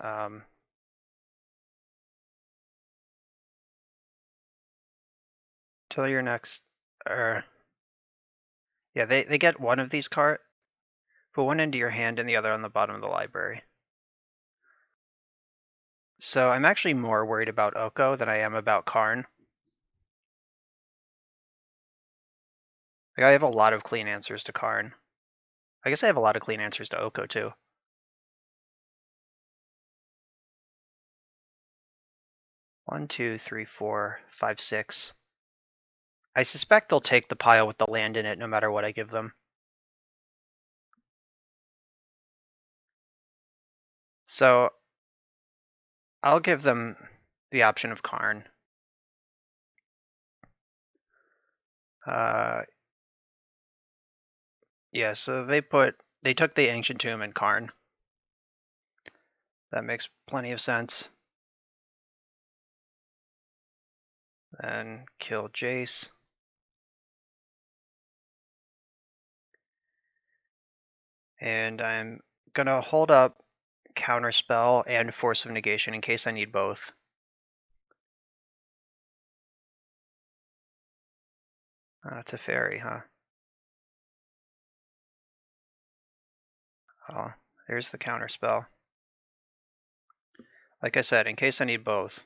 Till your next, yeah, they get one of these cards. Put one into your hand and the other on the bottom of the library. So I'm actually more worried about Oko than I am about Karn. Like, I have a lot of clean answers to Karn. I guess I have a lot of clean answers to Oko too. One, two, three, four, five, six. I suspect they'll take the pile with the land in it no matter what I give them. So I'll give them the option of Karn. Yeah, so they took the Ancient Tomb and Karn. That makes plenty of sense. Then kill Jace. And I'm gonna hold up Counterspell and Force of Negation in case I need both. It's a fairy, huh? Oh, there's the Counterspell. Like I said, in case I need both.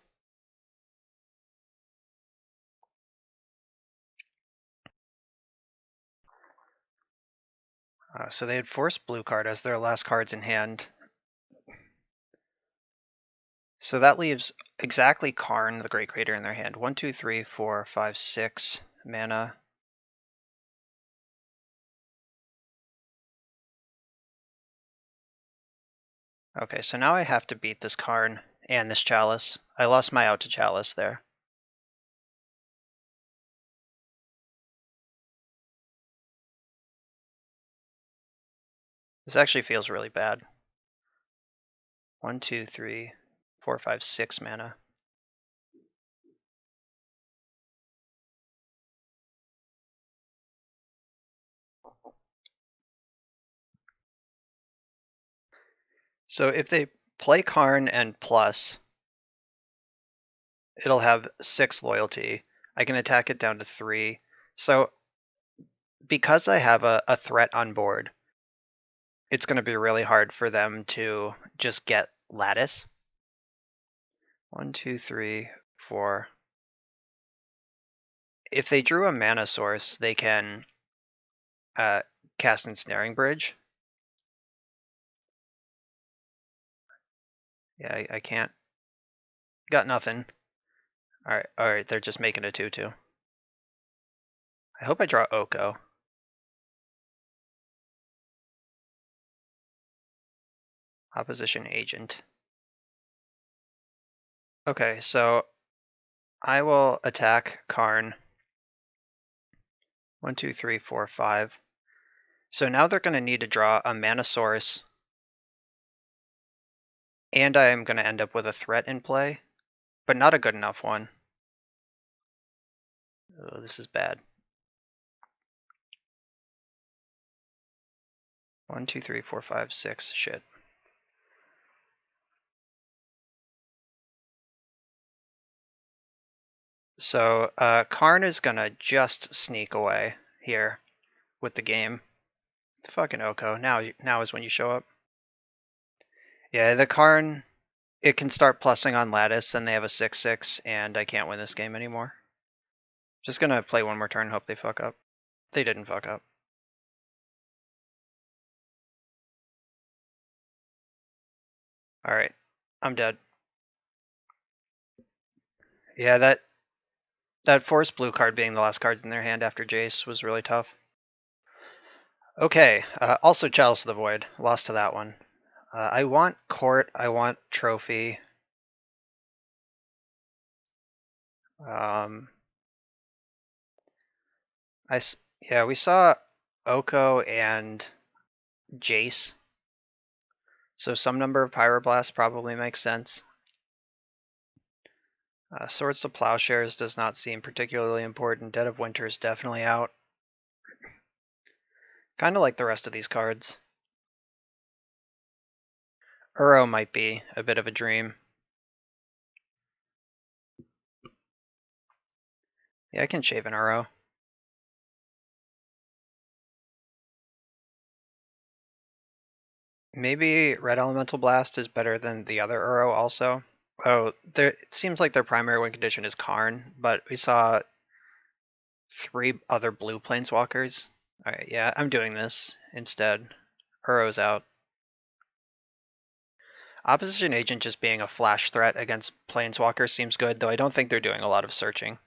So they had forced blue card as their last cards in hand. So that leaves exactly Karn, the Great Creator, in their hand. 1, 2, 3, 4, 5, 6 mana. Okay, so now I have to beat this Karn and this Chalice. I lost my out to Chalice there. This actually feels really bad. 1, 2, 3, 4, 5, 6 mana. So if they play Karn and plus, it'll have 6 loyalty. I can attack it down to 3. So because I have a threat on board, it's going to be really hard for them to just get Lattice. 1, 2, 3, 4. If they drew a mana source, they can cast Ensnaring Bridge. Yeah, I can't. Got nothing. Alright, they're just making a 2/2. I hope I draw Oko. Opposition Agent. Okay, so I will attack Karn. 1, 2, 3, 4, 5. So now they're going to need to draw a mana source, and I am going to end up with a threat in play, but not a good enough one. Oh, this is bad. 1, 2, 3, 4, 5, 6. Shit. So Karn is going to just sneak away here with the game. Fucking Oko. Now is when you show up. Yeah, the Karn, it can start plussing on Lattice, then they have a 6/6, and I can't win this game anymore. Just gonna play one more turn, hope they fuck up. They didn't fuck up. Alright, I'm dead. Yeah, that forced blue card being the last cards in their hand after Jace was really tough. Okay, also Chalice of the Void. Lost to that one. I want Court, I want Trophy. Yeah, we saw Oko and Jace. So some number of Pyroblast probably makes sense. Swords to Plowshares does not seem particularly important. Dead of Winter is definitely out. Kind of like the rest of these cards. Uro might be a bit of a dream. Yeah, I can shave an Uro. Maybe Red Elemental Blast is better than the other Uro also. Oh, it seems like their primary win condition is Karn, but we saw 3 other blue planeswalkers. Alright, yeah, I'm doing this instead. Uro's out. Opposition Agent just being a flash threat against planeswalkers seems good, though I don't think they're doing a lot of searching.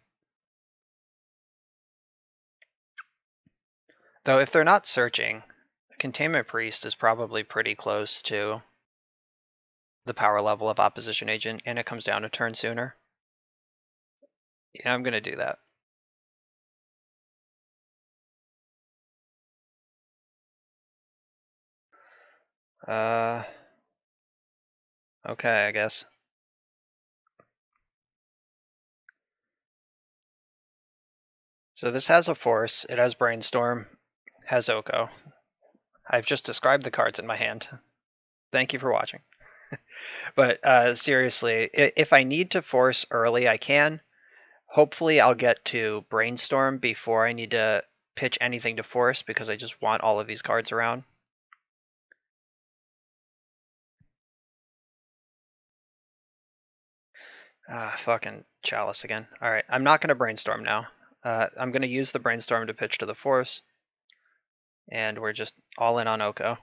Though if they're not searching, Containment Priest is probably pretty close to the power level of Opposition Agent, and it comes down a turn sooner. Yeah, I'm gonna do that. Okay, I guess. So this has a Force, it has Brainstorm, has Oko. I've just described the cards in my hand. Thank you for watching. But seriously, if I need to Force early, I can. Hopefully I'll get to Brainstorm before I need to pitch anything to Force, because I just want all of these cards around. Fucking Chalice again. Alright, I'm not going to Brainstorm now. I'm going to use the Brainstorm to pitch to the Force. And we're just all in on Oko.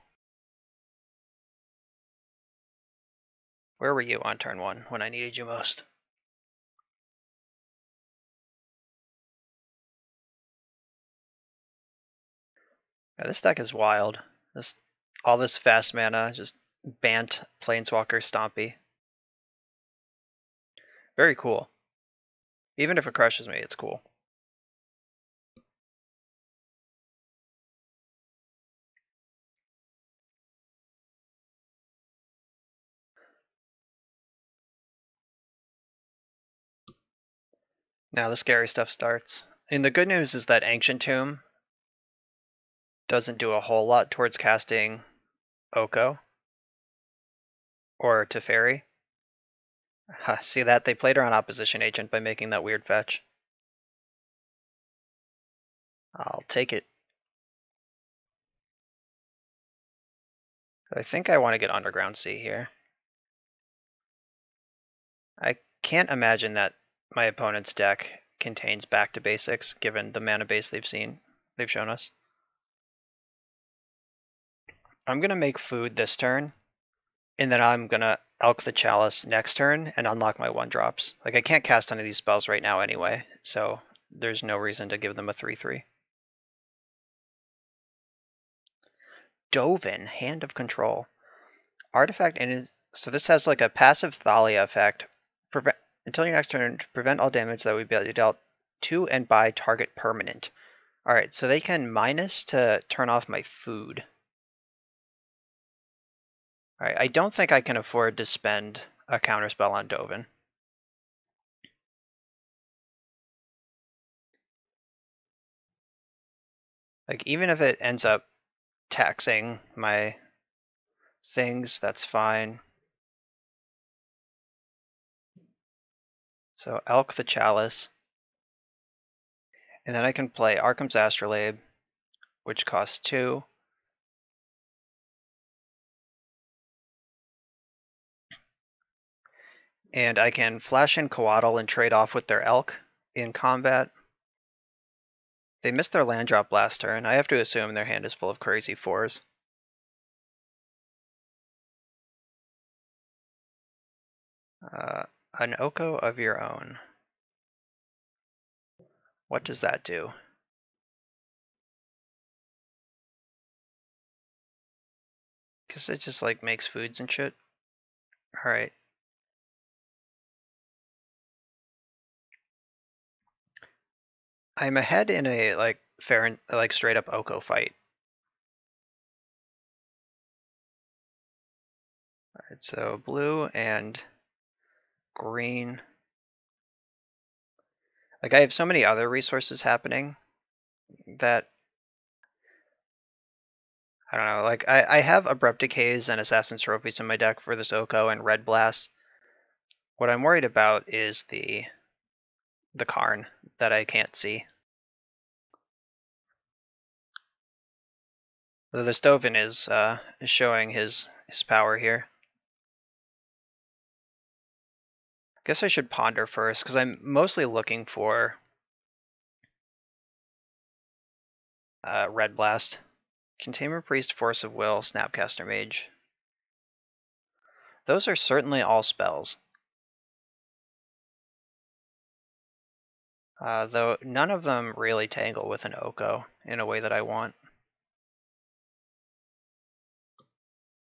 Where were you on turn 1 when I needed you most? Yeah, this deck is wild. All this fast mana, just Bant, Planeswalker, Stompy. Very cool. Even if it crushes me, it's cool. Now the scary stuff starts. And the good news is that Ancient Tomb doesn't do a whole lot towards casting Oko or Teferi. See that? They played her on Opposition Agent by making that weird fetch. I'll take it. I think I want to get Underground Sea here. I can't imagine that my opponent's deck contains Back to Basics, given the mana base they've shown us. I'm gonna make food this turn, and then I'm gonna Elk the Chalice next turn and unlock my 1-drops. Like, I can't cast any of these spells right now anyway, so there's no reason to give them a 3/3. Dovin, Hand of Control. Artifact so this has like a passive Thalia effect. Until your next turn, to prevent all damage that would be dealt to and by target permanent. Alright, so they can minus to turn off my food. Alright, I don't think I can afford to spend a counterspell on Dovin. Like, even if it ends up taxing my things, that's fine. So Elk the Chalice. And then I can play Arkham's Astrolabe, which costs 2. And I can flash in Coatl and trade off with their Elk in combat. They missed their land drop last turn. I have to assume their hand is full of crazy 4s. An Oko of your own. What does that do? Guess it just like makes foods and shit. Alright. I'm ahead in a like fair and like straight up Oko fight. Alright, so blue and green. Like, I have so many other resources happening that I don't know, like I have Abrupt Decays and Assassin's Trophies in my deck for this Oko and Red Blast. What I'm worried about is the Karn that I can't see. Though the Stovin is showing his power here. Guess I should ponder first, because I'm mostly looking for Red Blast. Containment Priest, Force of Will, Snapcaster Mage. Those are certainly all spells. Though none of them really tangle with an Oko in a way that I want.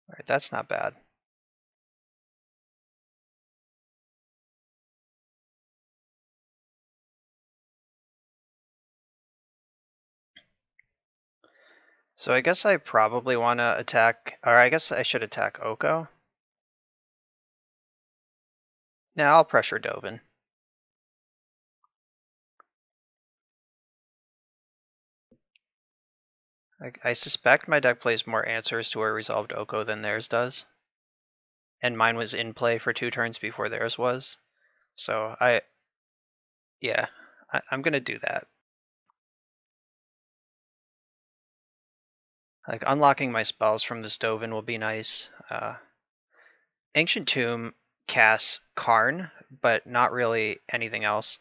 Alright, that's not bad. So I guess I probably want to attack, or I guess I should attack Oko. Now I'll pressure Dovin. I suspect my deck plays more answers to a resolved Oko than theirs does. And mine was in play for 2 turns before theirs was. So I'm gonna do that. Like, unlocking my spells from this Dovin will be nice. Ancient Tomb casts Karn, but not really anything else.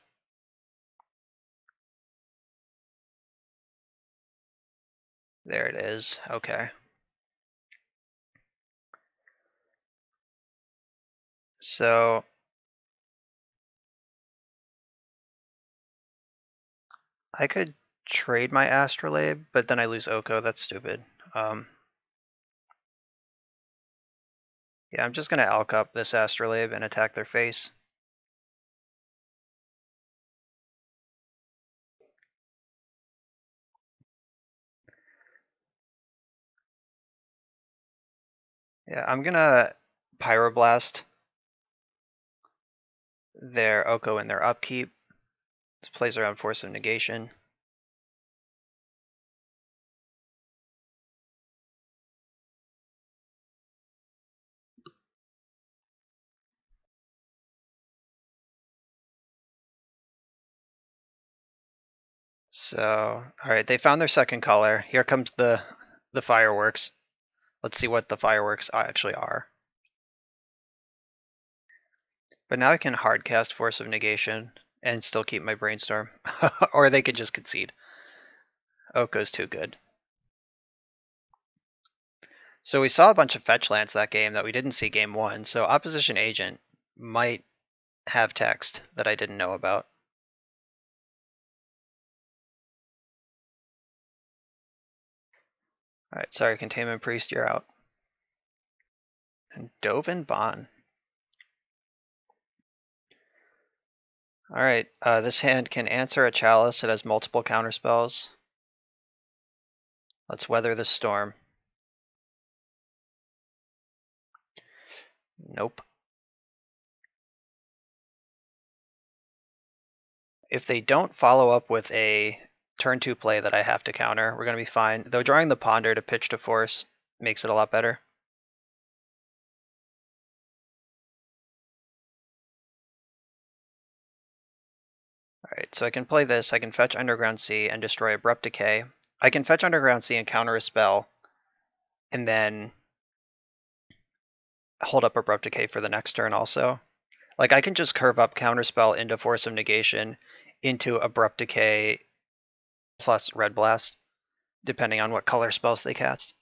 There it is. Okay. So I could trade my Astrolabe, but then I lose Oko. That's stupid. Yeah, I'm just gonna Alk up this Astrolabe and attack their face. Yeah, I'm gonna Pyroblast their Oko in their upkeep. This plays around Force of Negation. So, all right, they found their second color. Here comes the fireworks. Let's see what the fireworks actually are. But now I can hardcast Force of Negation and still keep my Brainstorm. Or they could just concede. Oko's too good. So we saw a bunch of fetch lands that game that we didn't see game 1, so Opposition Agent might have text that I didn't know about. Alright, sorry, Containment Priest, you're out. And Dovin Bond. Alright, this hand can answer a Chalice. It has multiple counterspells. Let's weather the storm. Nope. If they don't follow up with a turn 2 play that I have to counter, we're going to be fine. Though drawing the Ponder to pitch to force makes it a lot better. Alright, so I can play this. I can fetch Underground Sea and destroy Abrupt Decay. I can fetch Underground Sea and counter a spell, and then hold up Abrupt Decay for the next turn also. Like, I can just curve up Counterspell into Force of Negation into Abrupt Decay plus Red Blast, depending on what color spells they cast.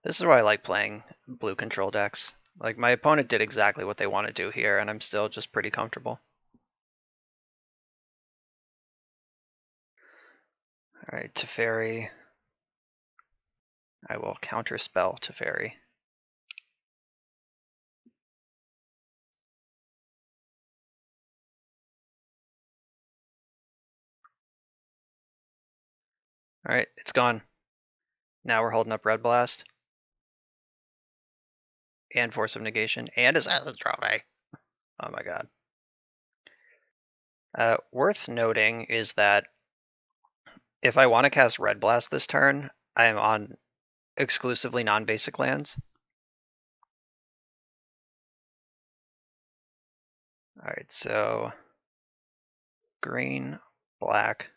This is why I like playing blue control decks. Like, my opponent did exactly what they want to do here, and I'm still just pretty comfortable. Alright, Teferi. I will counterspell Teferi. Alright, it's gone. Now we're holding up Red Blast. And Force of Negation. And Assassin's Trophy. Oh my god. Worth noting is that if I want to cast Red Blast this turn, I am on exclusively non-basic lands. Alright, so green, black.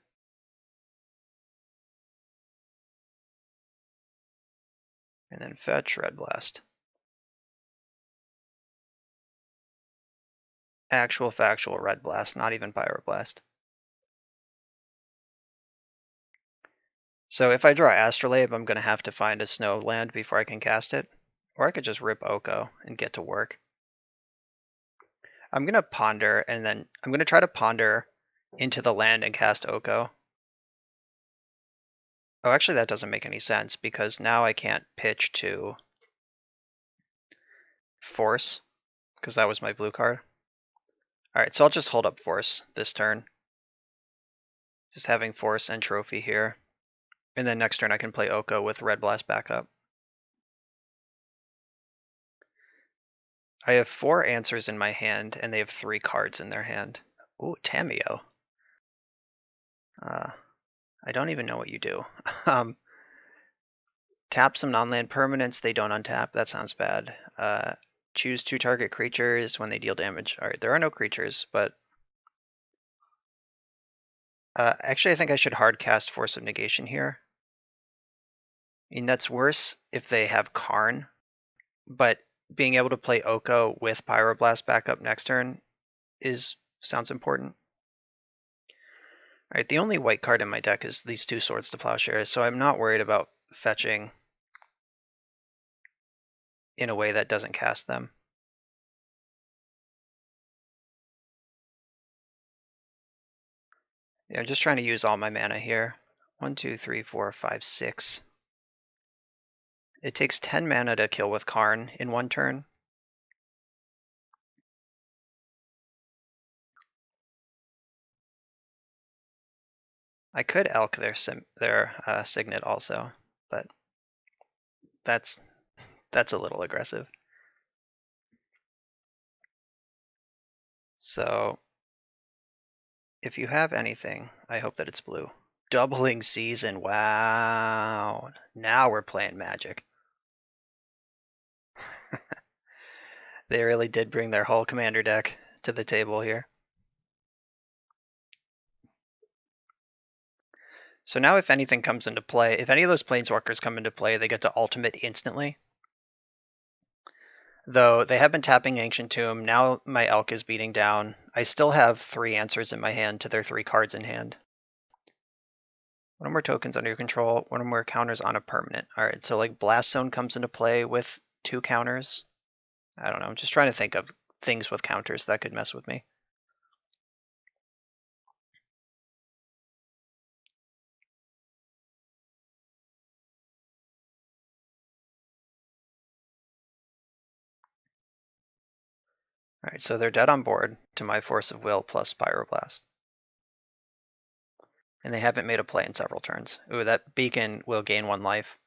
And then fetch Red Blast. Actual factual Red Blast, not even Pyroblast. So if I draw Astrolabe, I'm going to have to find a snow land before I can cast it. Or I could just rip Oko and get to work. I'm going to ponder, and then I'm going to try to ponder into the land and cast Oko. Oh, actually that doesn't make any sense, because now I can't pitch to Force, because that was my blue card. Alright, so I'll just hold up Force this turn. Just having Force and Trophy here. And then next turn I can play Oko with Red Blast backup. I have 4 answers in my hand, and they have 3 cards in their hand. Ooh, Tameo. I don't even know what you do. Tap some non-land permanents. They don't untap. That sounds bad. Choose 2 target creatures when they deal damage. All right, there are no creatures, but actually I think I should hard cast Force of Negation here. I mean, that's worse if they have Karn, but being able to play Oko with Pyroblast backup next turn sounds important. All right, the only white card in my deck is these 2 Swords to Plowshares, so I'm not worried about fetching in a way that doesn't cast them. Yeah, I'm just trying to use all my mana here. 1, 2, 3, 4, 5, 6. It takes 10 mana to kill with Karn in 1 turn. I could Elk their Signet also, but that's a little aggressive. So if you have anything, I hope that it's blue. Doubling Season, wow. Now we're playing Magic. They really did bring their whole commander deck to the table here. So now if anything comes into play, if any of those Planeswalkers come into play, they get to ultimate instantly. Though they have been tapping Ancient Tomb, now my Elk is beating down. I still have 3 answers in my hand to their 3 cards in hand. 1 more tokens under your control, 1 more counters on a permanent. Alright, so like Blast Zone comes into play with 2 counters. I don't know, I'm just trying to think of things with counters that could mess with me. Alright, so they're dead on board to my Force of Will plus Pyroblast. And they haven't made a play in several turns. Ooh, that Beacon will gain 1 life.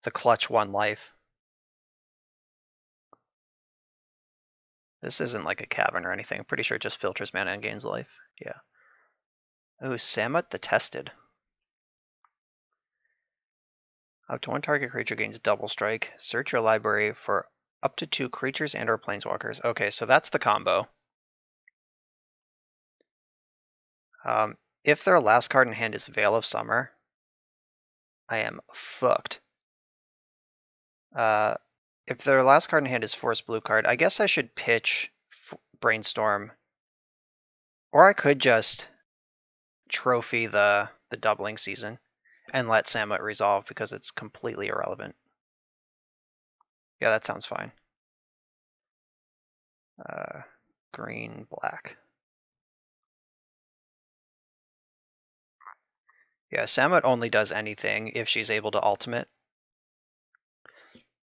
The Clutch 1 life. This isn't like a Cavern or anything. I'm pretty sure it just filters mana and gains life. Yeah. Ooh, Samut the Tested. Up to 1 target creature gains double strike. Search your library for up to 2 creatures and or planeswalkers. Okay, so that's the combo. If their last card in hand is Veil of Summer, I am fucked. If their last card in hand is Force Blue card, I guess I should pitch Brainstorm. Or I could just trophy the Doubling Season and let Samut resolve because it's completely irrelevant. Yeah, that sounds fine. Green, black. Yeah, Samut only does anything if she's able to ultimate.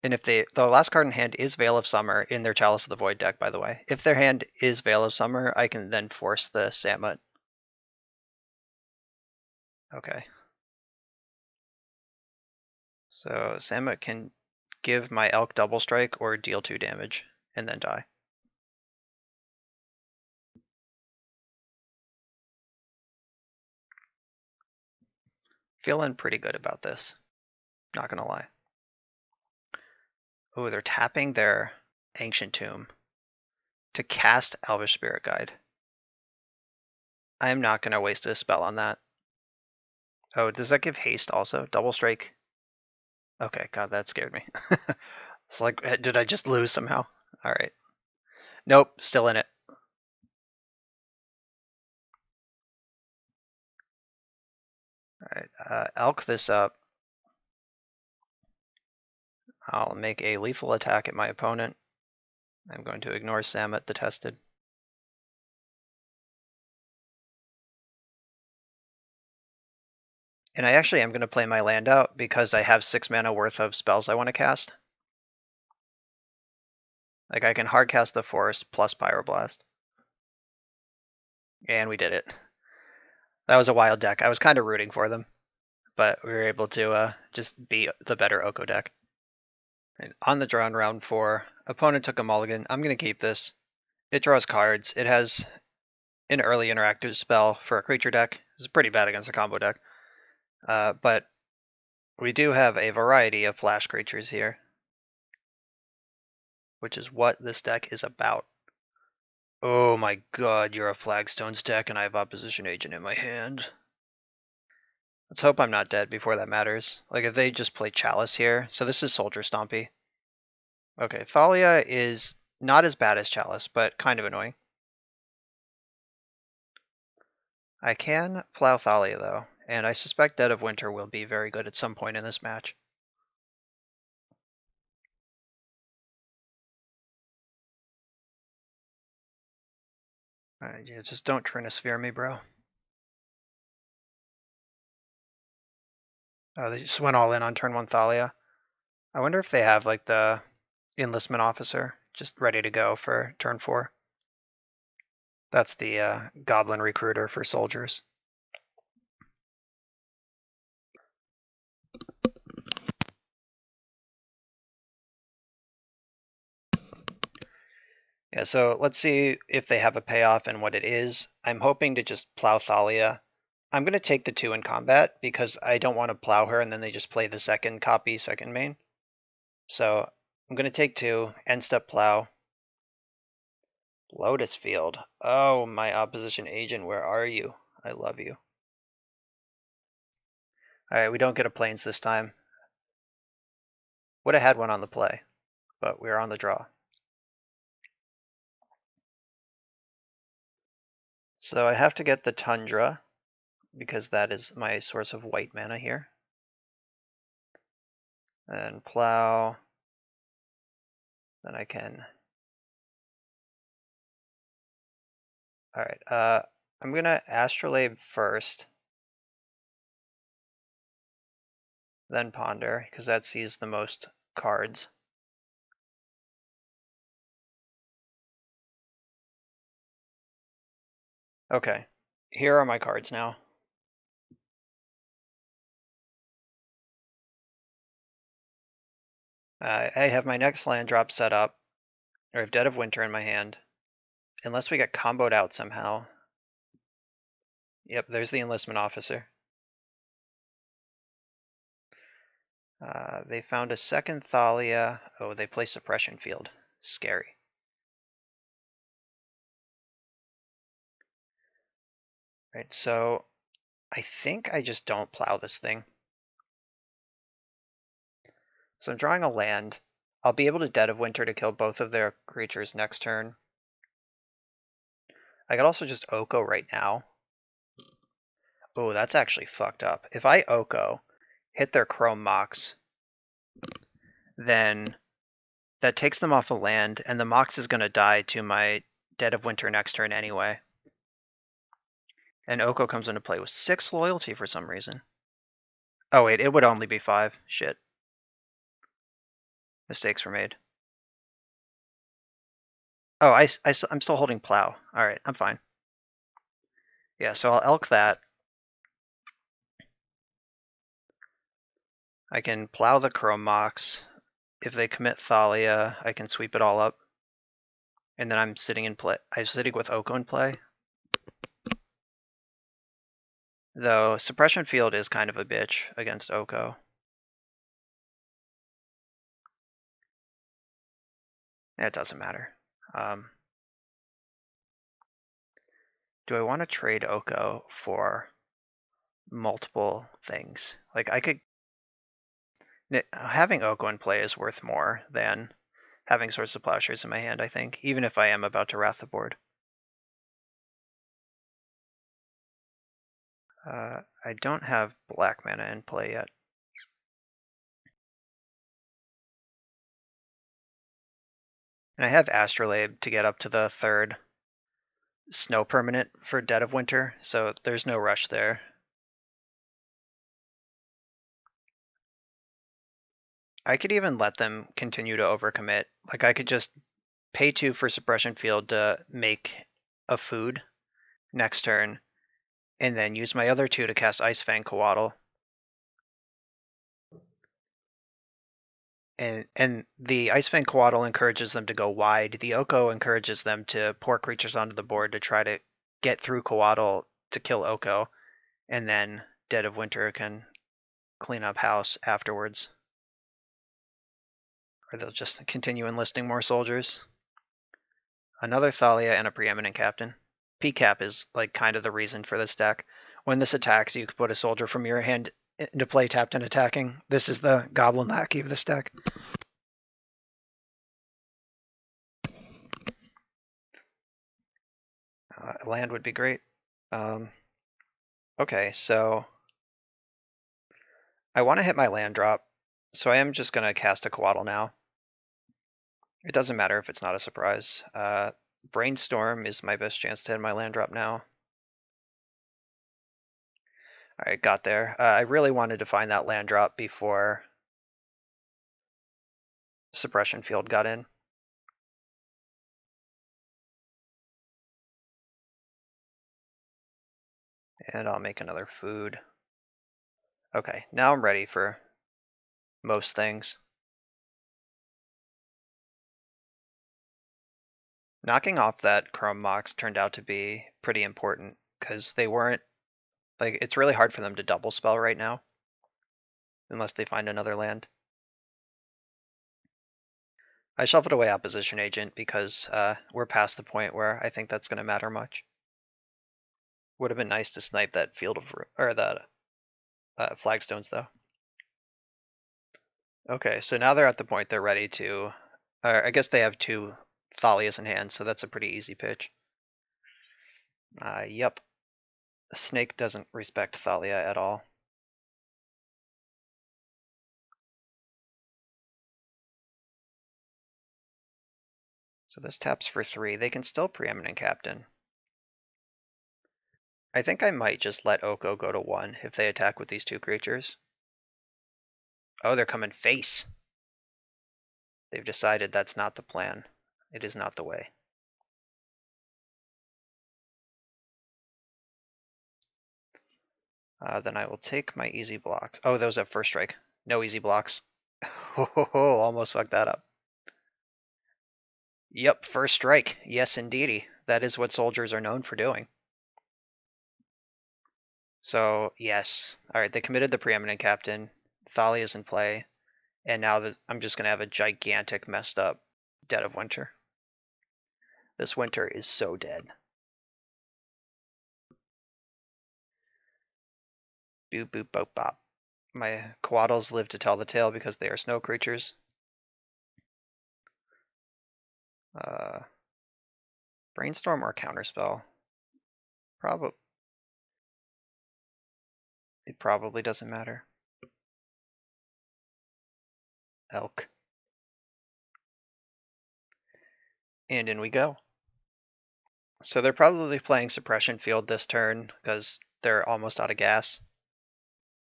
And if the last card in hand is Veil of Summer in their Chalice of the Void deck, by the way. If their hand is Veil of Summer, I can then force the Samut. Okay. So Samut can give my Elk double strike or deal 2 damage and then die. Feeling pretty good about this. Not gonna lie. Oh, they're tapping their Ancient Tomb to cast Elvish Spirit Guide. I am not gonna waste a spell on that. Oh, does that give haste also? Double strike? Okay, god, that scared me. It's like, did I just lose somehow? Alright. Nope, still in it. Alright, Elk this up. I'll make a lethal attack at my opponent. I'm going to ignore Samut the Tested. And I actually am going to play my land out because I have 6 mana worth of spells I want to cast. Like I can hard cast the Forest plus Pyroblast. And we did it. That was a wild deck. I was kind of rooting for them. but we were able to just be the better Oko deck. And on the draw in round 4, opponent took a mulligan. I'm going to keep this. It draws cards. It has an early interactive spell for a creature deck. It's pretty bad against a combo deck. But we do have a variety of flash creatures here, which is what this deck is about. Oh my god, you're a Flagstones deck and I have Opposition Agent in my hand. Let's hope I'm not dead before that matters. Like if they just play Chalice here. So this is Soldier Stompy. Okay, Thalia is not as bad as Chalice, but kind of annoying. I can plow Thalia though, and I suspect Dead of Winter will be very good at some point in this match. Alright, yeah, just don't Trinosphere me, bro. Oh, they just went all in on turn 1 Thalia. I wonder if they have like the Enlistment Officer just ready to go for turn 4. That's the Goblin Recruiter for soldiers. Yeah, so let's see if they have a payoff and what it is. I'm hoping to just plow Thalia. I'm going to take the 2 in combat because I don't want to plow her and then they just play the second copy, second main. So I'm going to take 2, end step plow. Lotus Field. Oh, my Opposition Agent, where are you? I love you. Alright, we don't get a Plains this time. Would have had one on the play, but we're on the draw. So I have to get the Tundra, because that is my source of white mana here. And plow. Then I can... Alright, I'm gonna Astrolabe first. Then Ponder, because that sees the most cards. Okay, here are my cards now. I have my next land drop set up, or I have Dead of Winter in my hand. Unless we get comboed out somehow. Yep, there's the Enlistment Officer. They found a second Thalia. Oh, they play Suppression Field. Scary. Right, so I think I just don't plow this thing. So I'm drawing a land. I'll be able to Dead of Winter to kill both of their creatures next turn. I could also just Oko right now. Oh, that's actually fucked up. If I Oko, hit their Chrome Mox, then that takes them off a land, and the Mox is going to die to my Dead of Winter next turn anyway. And Oko comes into play with 6 loyalty for some reason. Oh wait, it would only be 5. Shit. Mistakes were made. Oh, I'm still holding plow. Alright, I'm fine. Yeah, so I'll elk that. I can plow the Chrome Mox. If they commit Thalia, I can sweep it all up. And then I'm sitting in play. I'm sitting with Oko in play. Though Suppression Field is kind of a bitch against Oko. It doesn't matter. Do I want to trade Oko for multiple things? Like I could... Having Oko in play is worth more than having Swords of Plowshares in my hand, I think, even if I am about to wrath the board. I don't have black mana in play yet. And I have Astrolabe to get up to the 3rd snow permanent for Dead of Winter, so there's no rush there. I could even let them continue to overcommit. Like I could just pay 2 for Suppression Field to make a food next turn, and then use my other 2 to cast Ice-Fang Coatl. And the Ice-Fang Coatl encourages them to go wide. The Oko encourages them to pour creatures onto the board to try to get through Coatl to kill Oko, and then Dead of Winter can clean up house afterwards. Or they'll just continue enlisting more soldiers. Another Thalia and a Preeminent Captain. PCAP is like kind of the reason for this deck. When this attacks, you can put a soldier from your hand into play tapped and attacking. This is the Goblin Lackey of this deck. Land would be great. Okay, so I want to hit my land drop, so I am just going to cast a Coatl now. It doesn't matter if it's not a surprise. Brainstorm is my best chance to hit my land drop now. Alright, got there. I really wanted to find that land drop before Suppression Field got in. And I'll make another food. Okay, now I'm ready for most things. Knocking off that Chrome Mox turned out to be pretty important, because they weren't, like, it's really hard for them to double spell right now, unless they find another land. I shuffled away Opposition Agent because we're past the point where I think that's going to matter much. Would have been nice to snipe that field of, or the flagstones though. Okay, so now they're at the point they're ready to, I guess they have 2 Thalias in hand, so that's a pretty easy pitch. Yep. Snake doesn't respect Thalia at all. So this taps for 3. They can still Preeminent Captain. I think I might just let Oko go to 1 if they attack with these 2 creatures. Oh, they're coming face. They've decided that's not the plan. It is not the way. Then I will take my easy blocks. Oh, those have first strike. No easy blocks. Oh, almost fucked that up. Yep, first strike. Yes, indeedy. That is what soldiers are known for doing. So, yes. Alright, they committed the Preeminent Captain. Thalia's in play. And now I'm just going to have a gigantic messed up Dead of Winter. This winter is so dead. Boop boop bop bop. My Coatls live to tell the tale because they are snow creatures. Brainstorm or Counterspell? It probably doesn't matter. Elk. And in we go. So they're probably playing Suppression Field this turn because they're almost out of gas.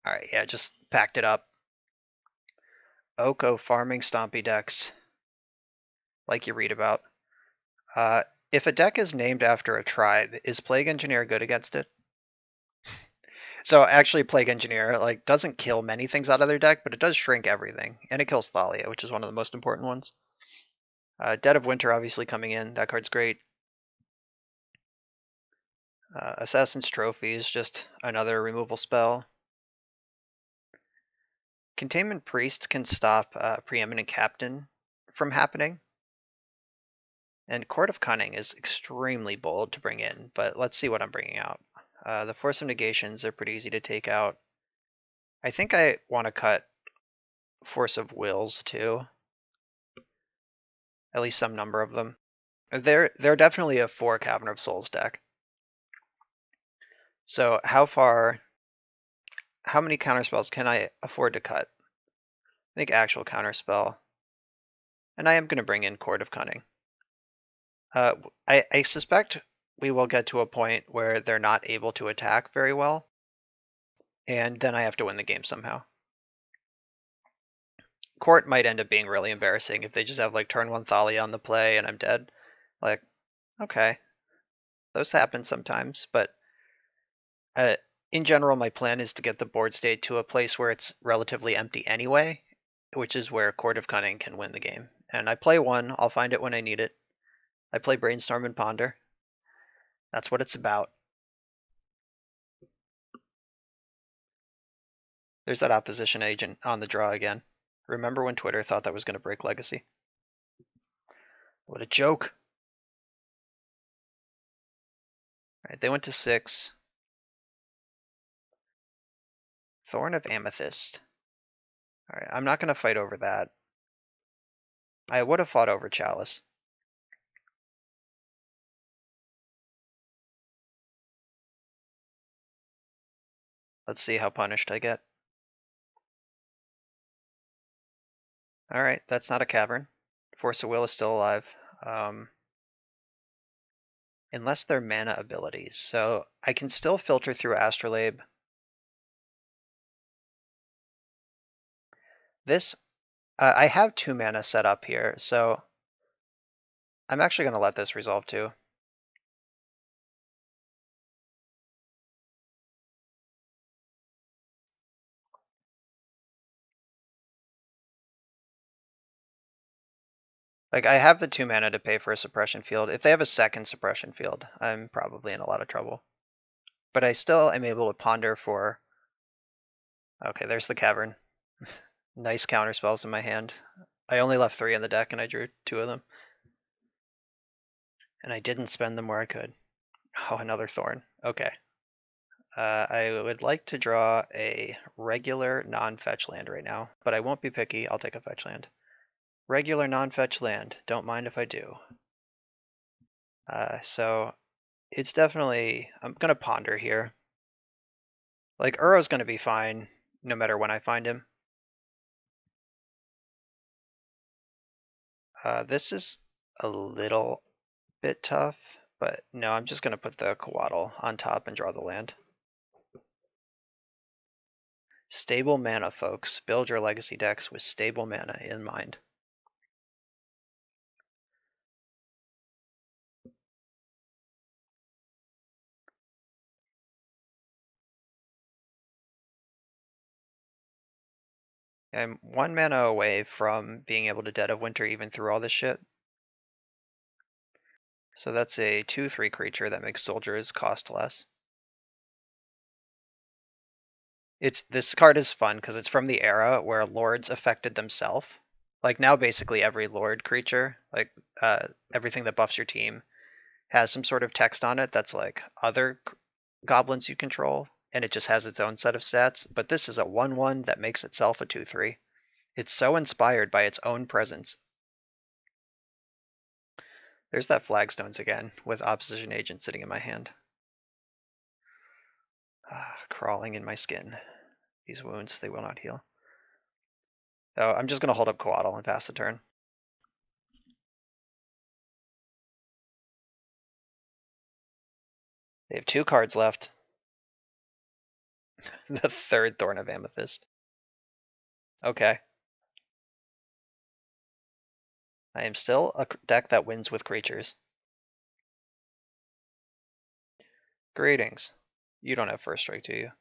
Alright, yeah, just packed it up. Oko farming Stompy decks, like you read about. If a deck is named after a tribe, is Plague Engineer good against it? So actually, Plague Engineer doesn't kill many things out of their deck, but it does shrink everything, and it kills Thalia, which is one of the most important ones. Dead of Winter obviously coming in. That card's great. Assassin's Trophy is just another removal spell. Containment Priest can stop Preeminent Captain from happening. And Court of Cunning is extremely bold to bring in, but let's see what I'm bringing out. The Force of Negations are pretty easy to take out. I think I want to cut Force of Wills too. At least some number of them. They're definitely a 4 Cavern of Souls deck. So how many counterspells can I afford to cut? I think actual counterspell. And I am going to bring in Court of Cunning. I suspect we will get to a point where they're not able to attack very well. And then I have to win the game somehow. Court might end up being really embarrassing if they just have turn 1 Thalia on the play and I'm dead. Okay. Those happen sometimes, but in general, my plan is to get the board state to a place where it's relatively empty anyway, which is where Court of Cunning can win the game. And I play one, I'll find it when I need it. I play Brainstorm and Ponder. That's what it's about. There's that opposition agent on the draw again. Remember when Twitter thought that was going to break Legacy? What a joke. All right, they went to 6. Thorn of Amethyst. All right, I'm not going to fight over that. I would have fought over Chalice. Let's see how punished I get. All right, that's not a cavern. Force of Will is still alive. Unless they're mana abilities. So I can still filter through Astrolabe. This, I have 2 mana set up here, so I'm actually going to let this resolve too. Like, I have the 2 mana to pay for a suppression field. If they have a second suppression field, I'm probably in a lot of trouble. But I still am able to ponder for... Okay, there's the cavern. Nice counter spells in my hand. I only left 3 in the deck and I drew 2 of them. And I didn't spend them where I could. Oh, another Thorn. Okay. I would like to draw a regular non-fetch land right now, but I won't be picky. I'll take a fetch land. Regular non-fetch land. Don't mind if I do. So it's definitely... I'm going to ponder here. Like, Uro's going to be fine no matter when I find him. This is a little bit tough, but no, I'm just going to put the Coatl on top and draw the land. Stable mana, folks. Build your legacy decks with stable mana in mind. I'm 1 mana away from being able to Dead of Winter even through all this shit. So that's a 2/3 creature that makes soldiers cost less. This card is fun because it's from the era where lords affected themselves. Like, now basically every lord creature, like everything that buffs your team, has some sort of text on it that's like other goblins you control, and it just has its own set of stats. But this is a 1/1 that makes itself a 2/3. It's so inspired by its own presence. There's that Flagstones again, with Opposition Agent sitting in my hand. Crawling in my skin. These wounds, they will not heal. Oh, I'm just going to hold up Coatl and pass the turn. They have 2 cards left. The 3rd Thorn of Amethyst. Okay. I am still a deck that wins with creatures. Greetings. You don't have first strike, do you?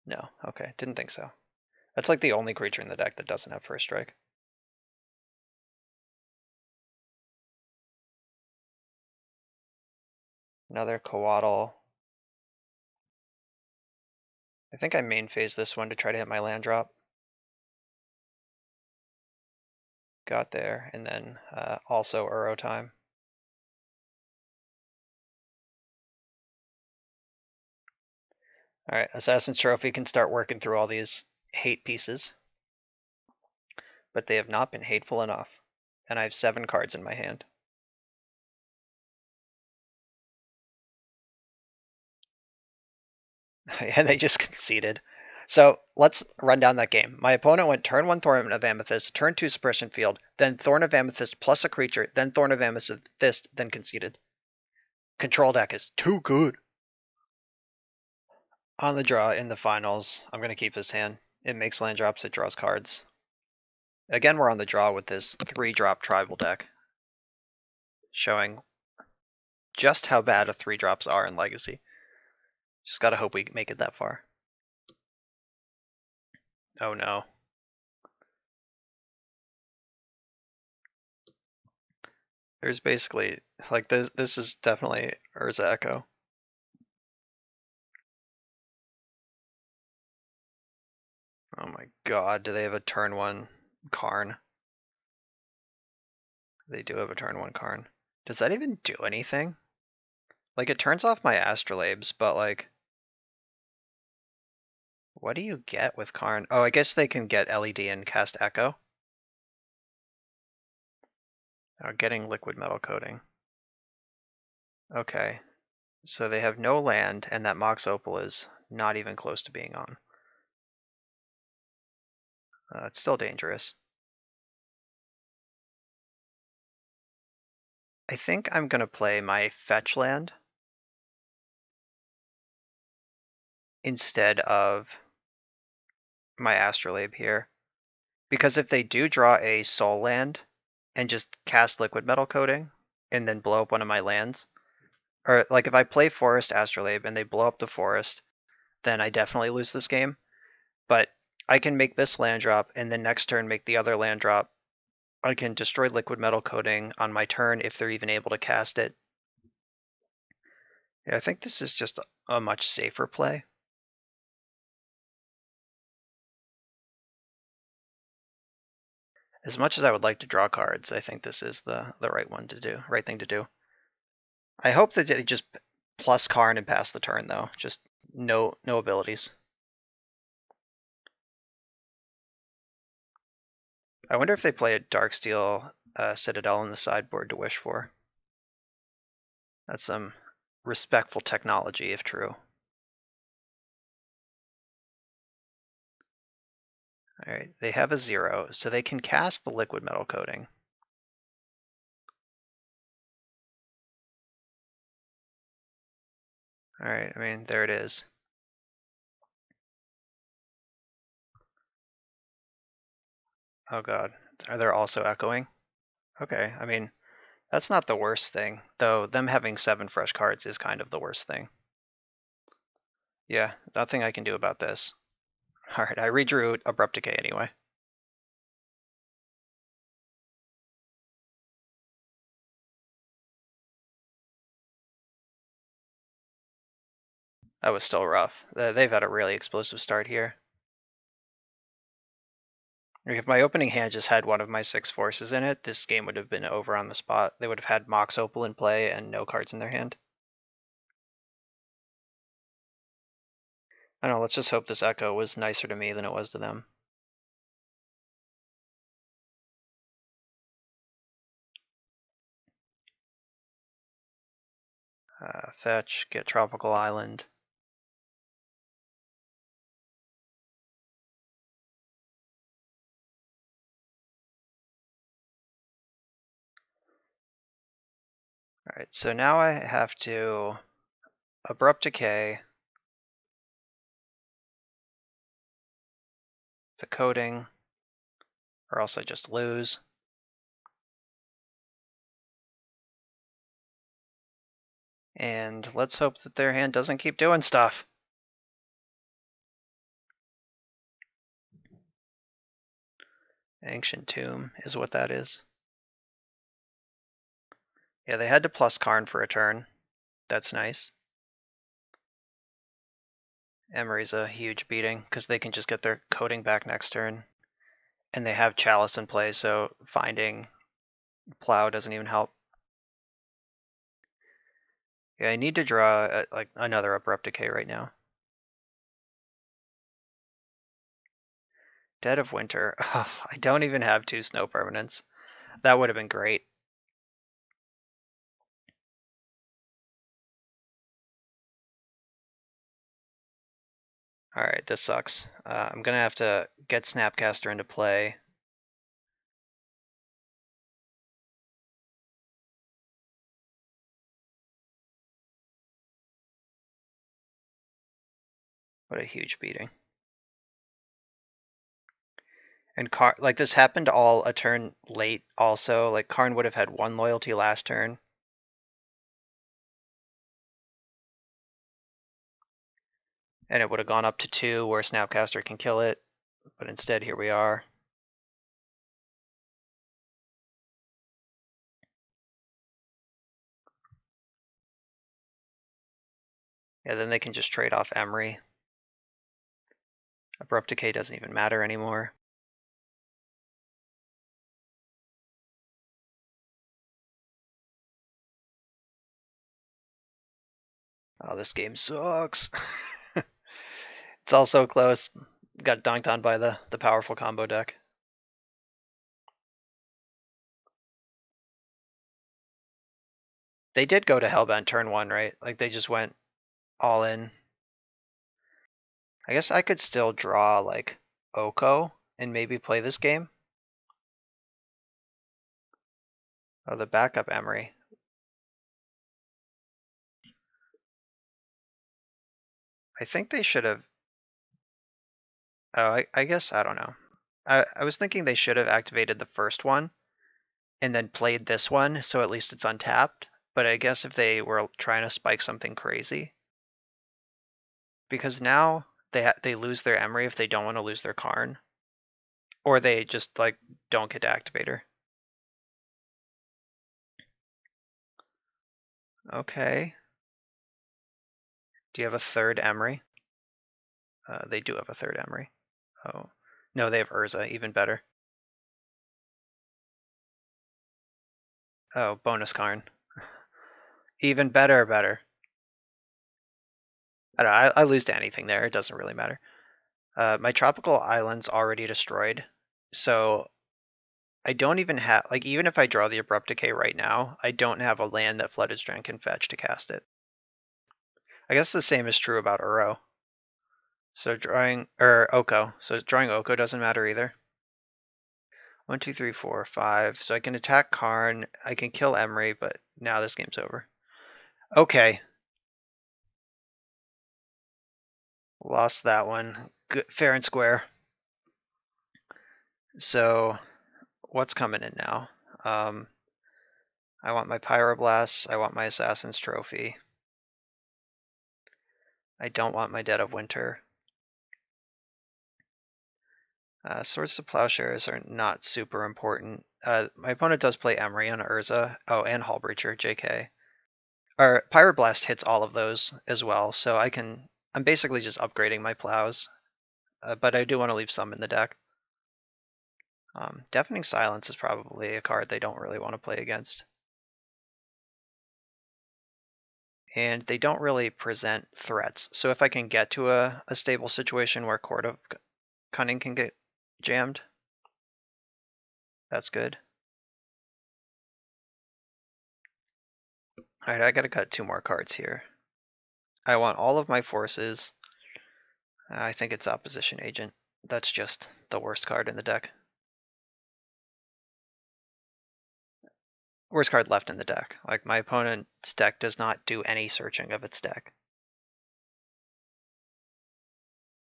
No. Okay, didn't think so. That's like the only creature in the deck that doesn't have first strike. Another Coatl. I think I main phase this one to try to hit my land drop. Got there, and then also Uro time. Alright, Assassin's Trophy can start working through all these hate pieces. But they have not been hateful enough. And I have 7 cards in my hand. And they just conceded. So let's run down that game. My opponent went turn 1 Thorn of Amethyst, turn 2 Suppression Field, then Thorn of Amethyst plus a creature, then Thorn of Amethyst, then conceded. Control deck is too good. On the draw in the finals, I'm going to keep this hand. It makes land drops, it draws cards. Again, we're on the draw with this 3-drop tribal deck, showing just how bad a 3-drops are in Legacy. Just gotta hope we make it that far. Oh no. There's basically, like, this is definitely Urza Echo. Oh my god, do they have a turn 1 Karn? They do have a turn 1 Karn. Does that even do anything? Like, it turns off my Astrolabes, but like, what do you get with Karn? Oh, I guess they can get LED and cast Echo. Oh, getting liquid metal coating. Okay, so they have no land, and that Mox Opal is not even close to being on. It's still dangerous. I think I'm gonna play my fetch land instead of my Astrolabe here. Because if they do draw a soul land and just cast liquid metal coating and then blow up one of my lands, or like if I play Forest Astrolabe and they blow up the forest, then I definitely lose this game. But I can make this land drop and then next turn make the other land drop. I can destroy liquid metal coating on my turn if they're even able to cast it. Yeah, I think this is just a much safer play. As much as I would like to draw cards, I think this is the right thing to do. I hope that they just plus Karn and pass the turn though. Just no abilities. I wonder if they play a Darksteel Citadel in the sideboard to wish for. That's some respectful technology, if true. Alright, they have a 0, so they can cast the liquid metal coating. Alright, I mean, there it is. Oh god, are they also echoing? Okay, I mean, that's not the worst thing, though them having 7 fresh cards is kind of the worst thing. Yeah, nothing I can do about this. Alright, I redrew Abrupt Decay anyway. That was still rough. They've had a really explosive start here. If my opening hand just had one of my 6 forces in it, this game would have been over on the spot. They would have had Mox Opal in play and no cards in their hand. I don't know, let's just hope this Echo was nicer to me than it was to them. Fetch, get Tropical Island. Alright, so now I have to Abrupt Decay, the coding, or else I just lose. And let's hope that their hand doesn't keep doing stuff. Ancient Tomb is what that is. Yeah, they had to plus Karn for a turn. That's nice. Emery's a huge beating, because they can just get their coding back next turn. And they have Chalice in play, so finding Plow doesn't even help. Yeah, I need to draw like another Abrupt Decay right now. Dead of Winter. Oh, I don't even have 2 snow permanents. That would have been great. Alright, this sucks. I'm gonna have to get Snapcaster into play. What a huge beating. And like this happened all a turn late also. Like Karn would have had 1 loyalty last turn. And it would have gone up to 2 where Snapcaster can kill it. But instead here we are. Yeah, then they can just trade off Emery. Abrupt Decay doesn't even matter anymore. Oh, this game sucks. It's all so close. Got dunked on by the powerful combo deck. They did go to Hellbent turn 1, right? Like they just went all in. I guess I could still draw like Oko and maybe play this game. Oh, the backup Emery. I think they should have. Oh, I guess I don't know. I was thinking they should have activated the first one and then played this one, so at least it's untapped. But I guess if they were trying to spike something crazy, because now they lose their Emery if they don't want to lose their Karn, or they just like don't get to activator. Okay. Do you have a third Emery? They do have a third Emery. Oh no, they have Urza, even better. Oh, bonus Karn. Even better. I don't know, I lose to anything there. It doesn't really matter. My tropical island's already destroyed, so I don't even have, like, even if I draw the Abrupt Decay right now, I don't have a land that Flooded Strand can fetch to cast it. I guess the same is true about Uro. So drawing, or Oko. So drawing Oko doesn't matter either. 1, 2, 3, 4, 5. So I can attack Karn, I can kill Emery, but now this game's over. Okay. Lost that one. Good, fair and square. So what's coming in now? I want my Pyroblasts, I want my Assassin's Trophy. I don't want my Dead of Winter. Swords to Plowshares are not super important. My opponent does play Emery on Urza. Oh, and Hullbreacher, JK. Or Pyroblast hits all of those as well, so I'm basically just upgrading my plows. But I do want to leave some in the deck. Deafening Silence is probably a card they don't really want to play against. And they don't really present threats. So if I can get to a stable situation where Court of Cunning can get jammed, that's good. Alright, I gotta cut 2 more cards here. I want all of my forces. I think it's Opposition Agent. That's just the worst card in the deck. Worst card left in the deck. Like, my opponent's deck does not do any searching of its deck.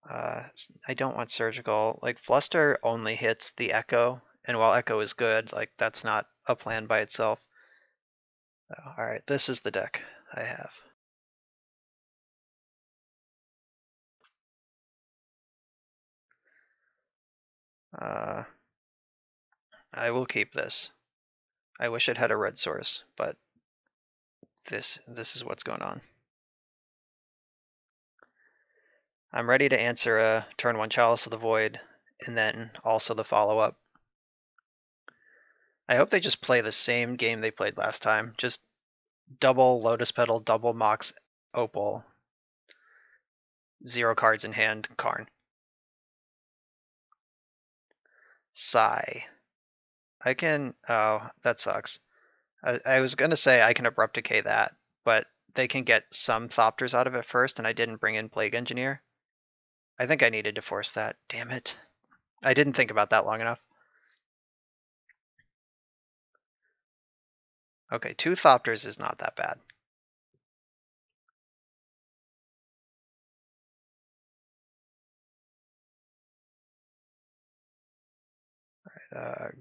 I don't want Surgical. Like, Fluster only hits the Echo, and while Echo is good, like, that's not a plan by itself. Oh, alright, this is the deck I have. I will keep this. I wish it had a red source, but this is what's going on. I'm ready to answer a turn 1 Chalice of the Void, and then also the follow-up. I hope they just play the same game they played last time. Just double Lotus Petal, double Mox Opal, 0 cards in hand, Karn. Sigh. I can, oh, that sucks. I was gonna say I can Abrupt Decay that, but they can get some Thopters out of it first, and I didn't bring in Plague Engineer. I think I needed to force that. Damn it. I didn't think about that long enough. Okay, 2 Thopters is not that bad.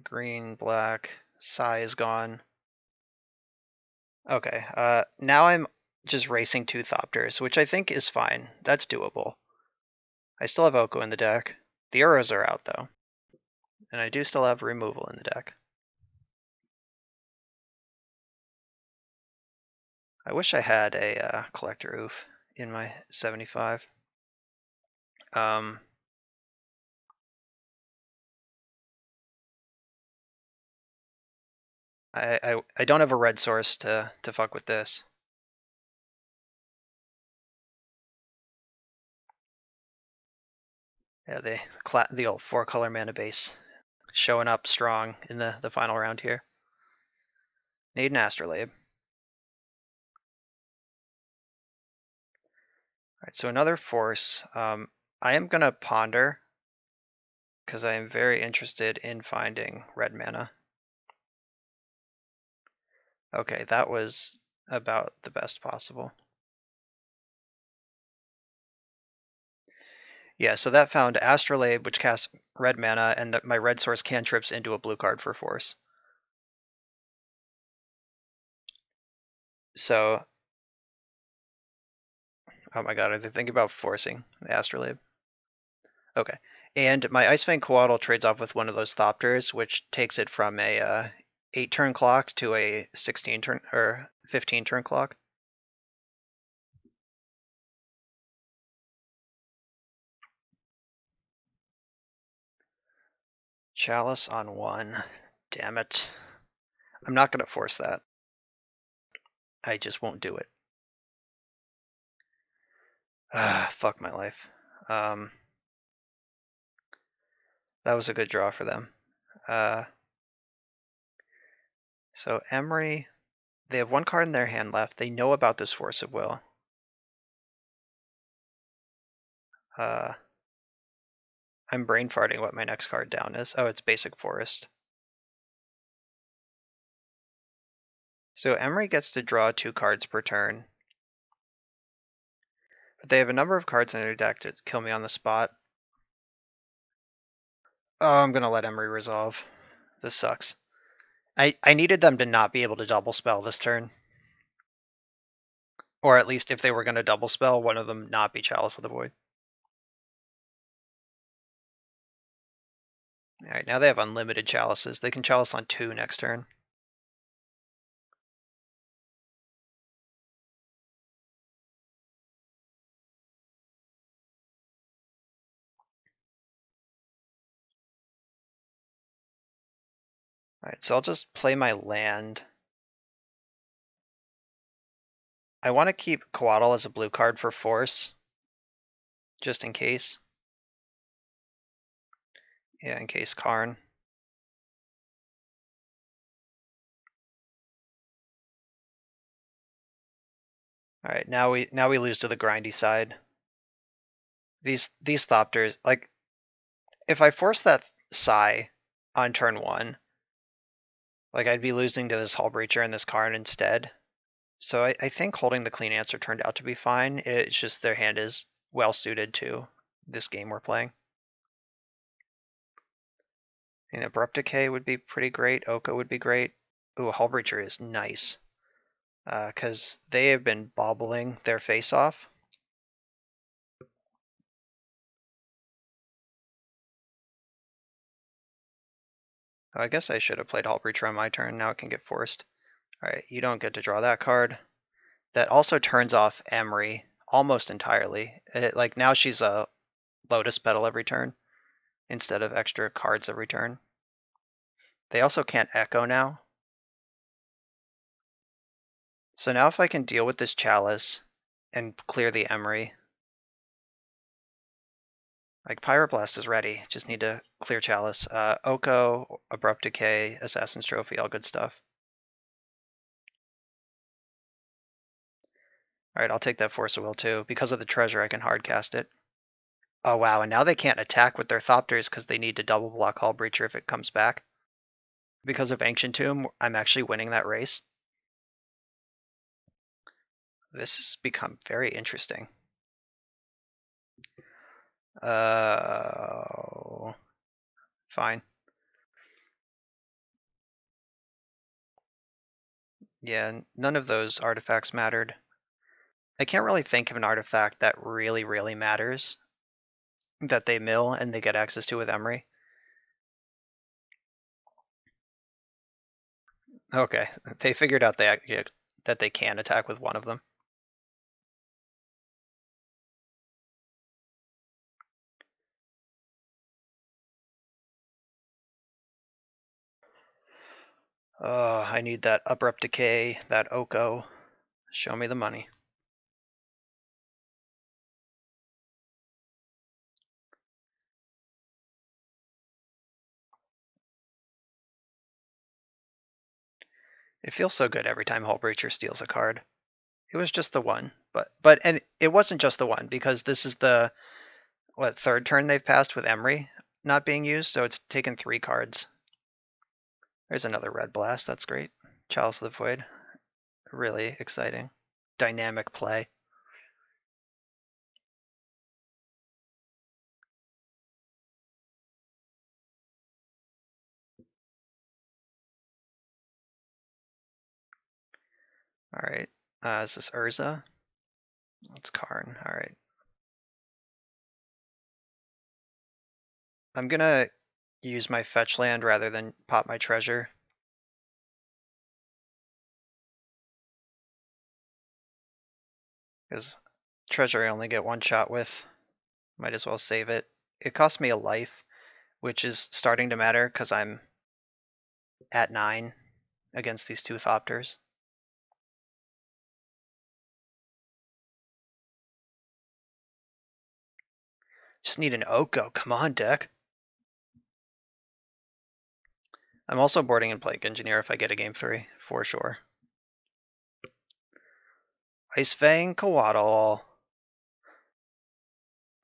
Green, black, Sigh is gone. Okay, now I'm just racing 2 Thopters, which I think is fine. That's doable. I still have Oko in the deck. The arrows are out, though. And I do still have removal in the deck. I wish I had a Collector Oof in my 75. I don't have a red source to fuck with this. Yeah, the old 4-color mana base showing up strong in the final round here. Need an Astrolabe. Alright, so another force. I am gonna ponder because I am very interested in finding red mana. Okay, that was about the best possible. Yeah, so that found Astrolabe, which casts red mana, and my red source cantrips into a blue card for force. So, oh my god, are they thinking about forcing the Astrolabe? Okay, and my Ice-Fang Coatl trades off with one of those Thopters, which takes it from a 8-turn clock to a 16-turn or 15-turn clock. Chalice on 1. Damn it. I'm not going to force that. I just won't do it. Fuck my life. That was a good draw for them. So Emery, they have 1 card in their hand left. They know about this Force of Will. I'm brain farting what my next card down is. Oh, it's Basic Forest. So Emery gets to draw 2 cards per turn. But they have a number of cards in their deck to kill me on the spot. Oh, I'm gonna let Emery resolve. This sucks. I needed them to not be able to double spell this turn. Or at least if they were gonna double spell, one of them not be Chalice of the Void. Alright, now they have unlimited chalices. They can chalice on 2 next turn. Alright, so I'll just play my land. I want to keep Coatl as a blue card for force. Just in case. Yeah, in case Karn. Alright, now we lose to the grindy side. These Thopters, like, if I force that Psy on turn 1, like, I'd be losing to this Hullbreacher and this Karn instead. So I think holding the clean answer turned out to be fine. It's just their hand is well suited to this game we're playing. And Abrupt Decay would be pretty great. Oko would be great. Ooh, Hullbreacher is nice. Because they have been bobbling their face off. Oh, I guess I should have played Hullbreacher on my turn. Now it can get forced. Alright, you don't get to draw that card. That also turns off Emery almost entirely. Like, now she's a Lotus Petal every turn instead of extra cards every turn. They also can't Echo now. So now if I can deal with this Chalice and clear the Emery, like, Pyroblast is ready. Just need to clear Chalice. Oko, Abrupt Decay, Assassin's Trophy, all good stuff. Alright, I'll take that Force of Will too. Because of the treasure, I can hardcast it. Oh wow, and now they can't attack with their Thopters because they need to double block Hullbreacher if it comes back. Because of Ancient Tomb, I'm actually winning that race. This has become very interesting. Fine. Yeah, none of those artifacts mattered. I can't really think of an artifact that really, really matters that they mill and they get access to with Emery. Okay, they figured out that they can attack with one of them. Oh, I need that Abrupt Decay, that Oko. Show me the money. It feels so good every time Hullbreacher steals a card. It was just the one, and it wasn't just the one, because this is the third turn they've passed with Emery not being used, so it's taken 3 cards. There's another Red Blast, that's great. Chalice of the Void, really exciting. Dynamic play. Alright, is this Urza? It's Karn, alright. I'm gonna use my fetch land rather than pop my treasure. Because treasure I only get 1 shot with. Might as well save it. It cost me a life, which is starting to matter because I'm at 9 against these 2 Thopters. Just need an Oko, come on, deck. I'm also boarding in Plague Engineer if I get a game 3, for sure. Ice-Fang, Coatl.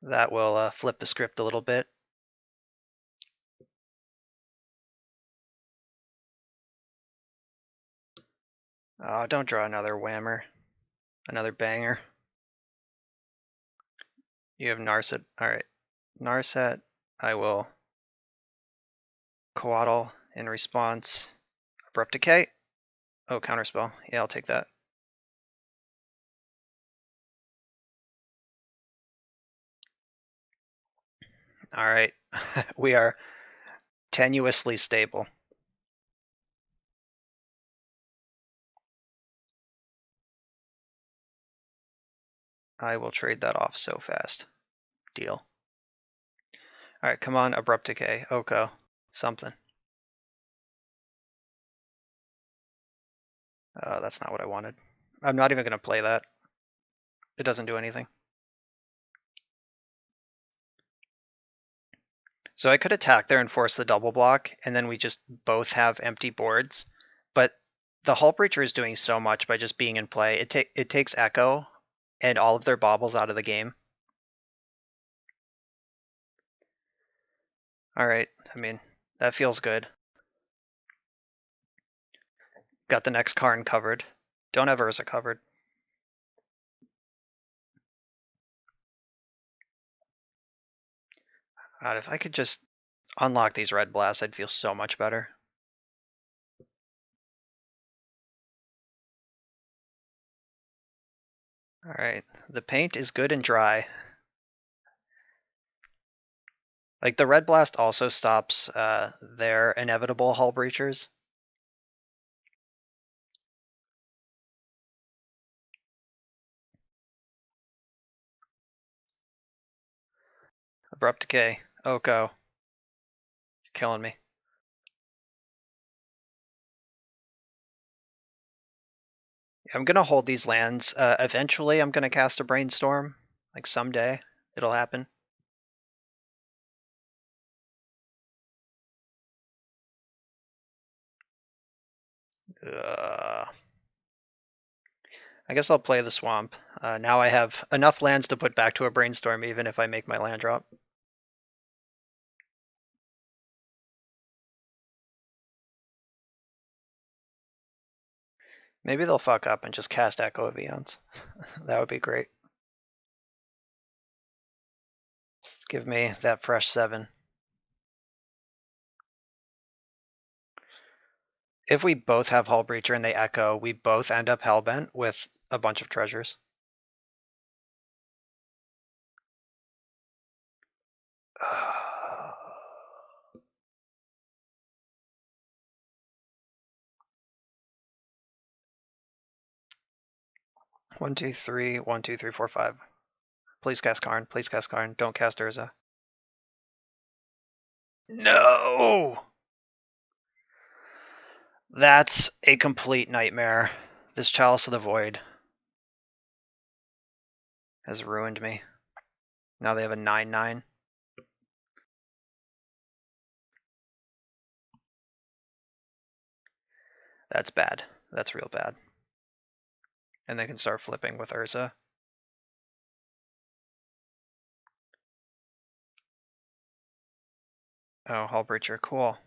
That will flip the script a little bit. Oh, don't draw another whammer. Another banger. You have Narset. Alright. Narset, I will Coatl in response. Abrupt Decay. Oh, Counterspell. Yeah, I'll take that. Alright. We are tenuously stable. I will trade that off so fast. Deal. Alright, come on, Abrupt Decay. Oko. Something. That's not what I wanted. I'm not even going to play that. It doesn't do anything. So I could attack there and force the double block, and then we just both have empty boards. But the Hullbreacher is doing so much by just being in play. It takes Echo and all of their baubles out of the game. Alright, I mean, that feels good. Got the next Karn covered. Don't have Urza covered. God, if I could just unlock these Red Blasts, I'd feel so much better. Alright, the paint is good and dry. Like, the Red Blast also stops their inevitable Hullbreachers. Abrupt Decay. Oko. You're killing me. I'm gonna hold these lands. Eventually, I'm gonna cast a Brainstorm. Like, someday, it'll happen. I guess I'll play the Swamp. Now I have enough lands to put back to a Brainstorm, even if I make my land drop. Maybe they'll fuck up and just cast Echo of Eons. That would be great. Just give me that fresh 7. If we both have Hullbreacher and they Echo, we both end up Hellbent with a bunch of treasures. One, two, three, 1, 2, 3, 4, 5. Please cast Karn. Please cast Karn. Don't cast Urza. No! That's a complete nightmare. This Chalice of the Void has ruined me. Now they have a 9/9. That's bad. That's real bad. And they can start flipping with Urza. Oh, Hullbreacher, cool.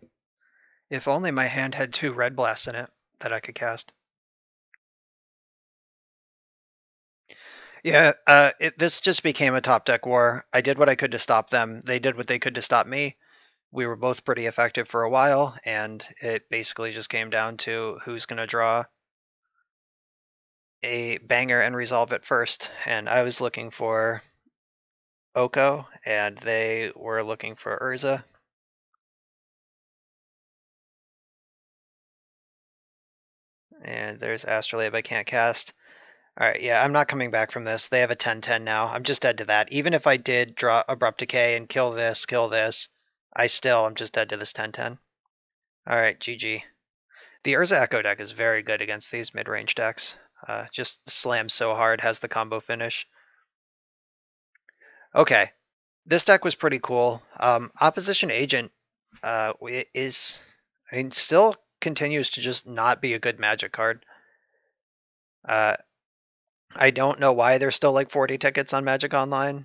If only my hand had 2 red blasts in it that I could cast. Yeah, this just became a top deck war. I did what I could to stop them. They did what they could to stop me. We were both pretty effective for a while, and it basically just came down to who's going to draw a banger and resolve it first. And I was looking for Oko, and they were looking for Urza. And there's Astrolabe I can't cast. Alright, yeah, I'm not coming back from this. They have a 10/10 now. I'm just dead to that. Even if I did draw Abrupt Decay and kill this, I'm just dead to this 10/10. Alright, GG. The Urza Echo deck is very good against these mid-range decks. Just slams so hard, has the combo finish. Okay, this deck was pretty cool. Opposition Agent still continues to just not be a good Magic card. I don't know why there's still like 40 tickets on Magic Online.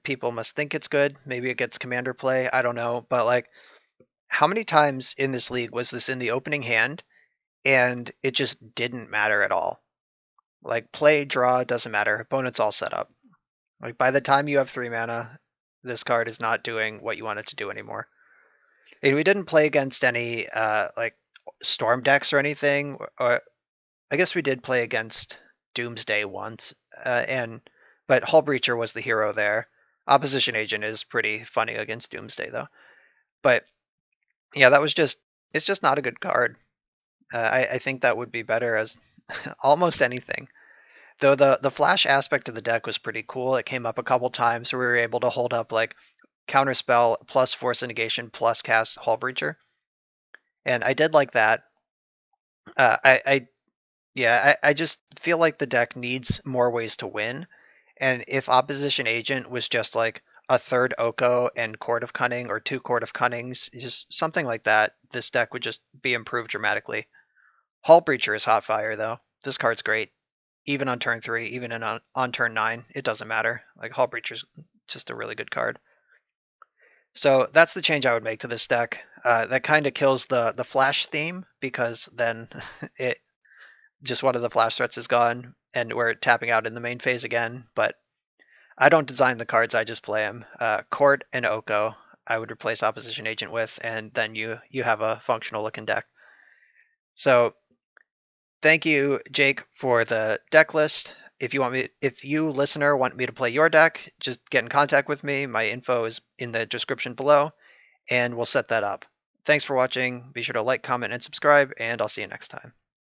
People must think it's good. Maybe it gets commander play. I don't know. But like, how many times in this league was this in the opening hand and it just didn't matter at all? Like, play, draw, doesn't matter. Opponent's all set up. Like, by the time you have 3 mana, this card is not doing what you want it to do anymore. And we didn't play against any like storm decks or anything. Or I guess we did play against Doomsday once, but Hullbreacher was the hero there. Opposition Agent is pretty funny against Doomsday though. But yeah, it's just not a good card. I think that would be better as almost anything. Though the flash aspect of the deck was pretty cool. It came up a couple times, so we were able to hold up like counterspell plus force of negation plus cast Hullbreacher, and I did like that. I just feel like the deck needs more ways to win. And if Opposition Agent was just like a third Oko and Court of Cunning or 2 Court of Cunnings, just something like that, this deck would just be improved dramatically. Hullbreacher is hot fire though. This card's great. Even on turn 3, even on turn 9, it doesn't matter. Like, Hullbreacher's just a really good card. So that's the change I would make to this deck. That kind of kills the flash theme, because then it just one of the flash threats is gone, and we're tapping out in the main phase again. But I don't design the cards; I just play them. Court and Oko, I would replace Opposition Agent with, and then you have a functional looking deck. So thank you, Jake, for the deck list. If you listener want me to play your deck, just get in contact with me. My info is in the description below, and we'll set that up. Thanks for watching. Be sure to like, comment, and subscribe, and I'll see you next time.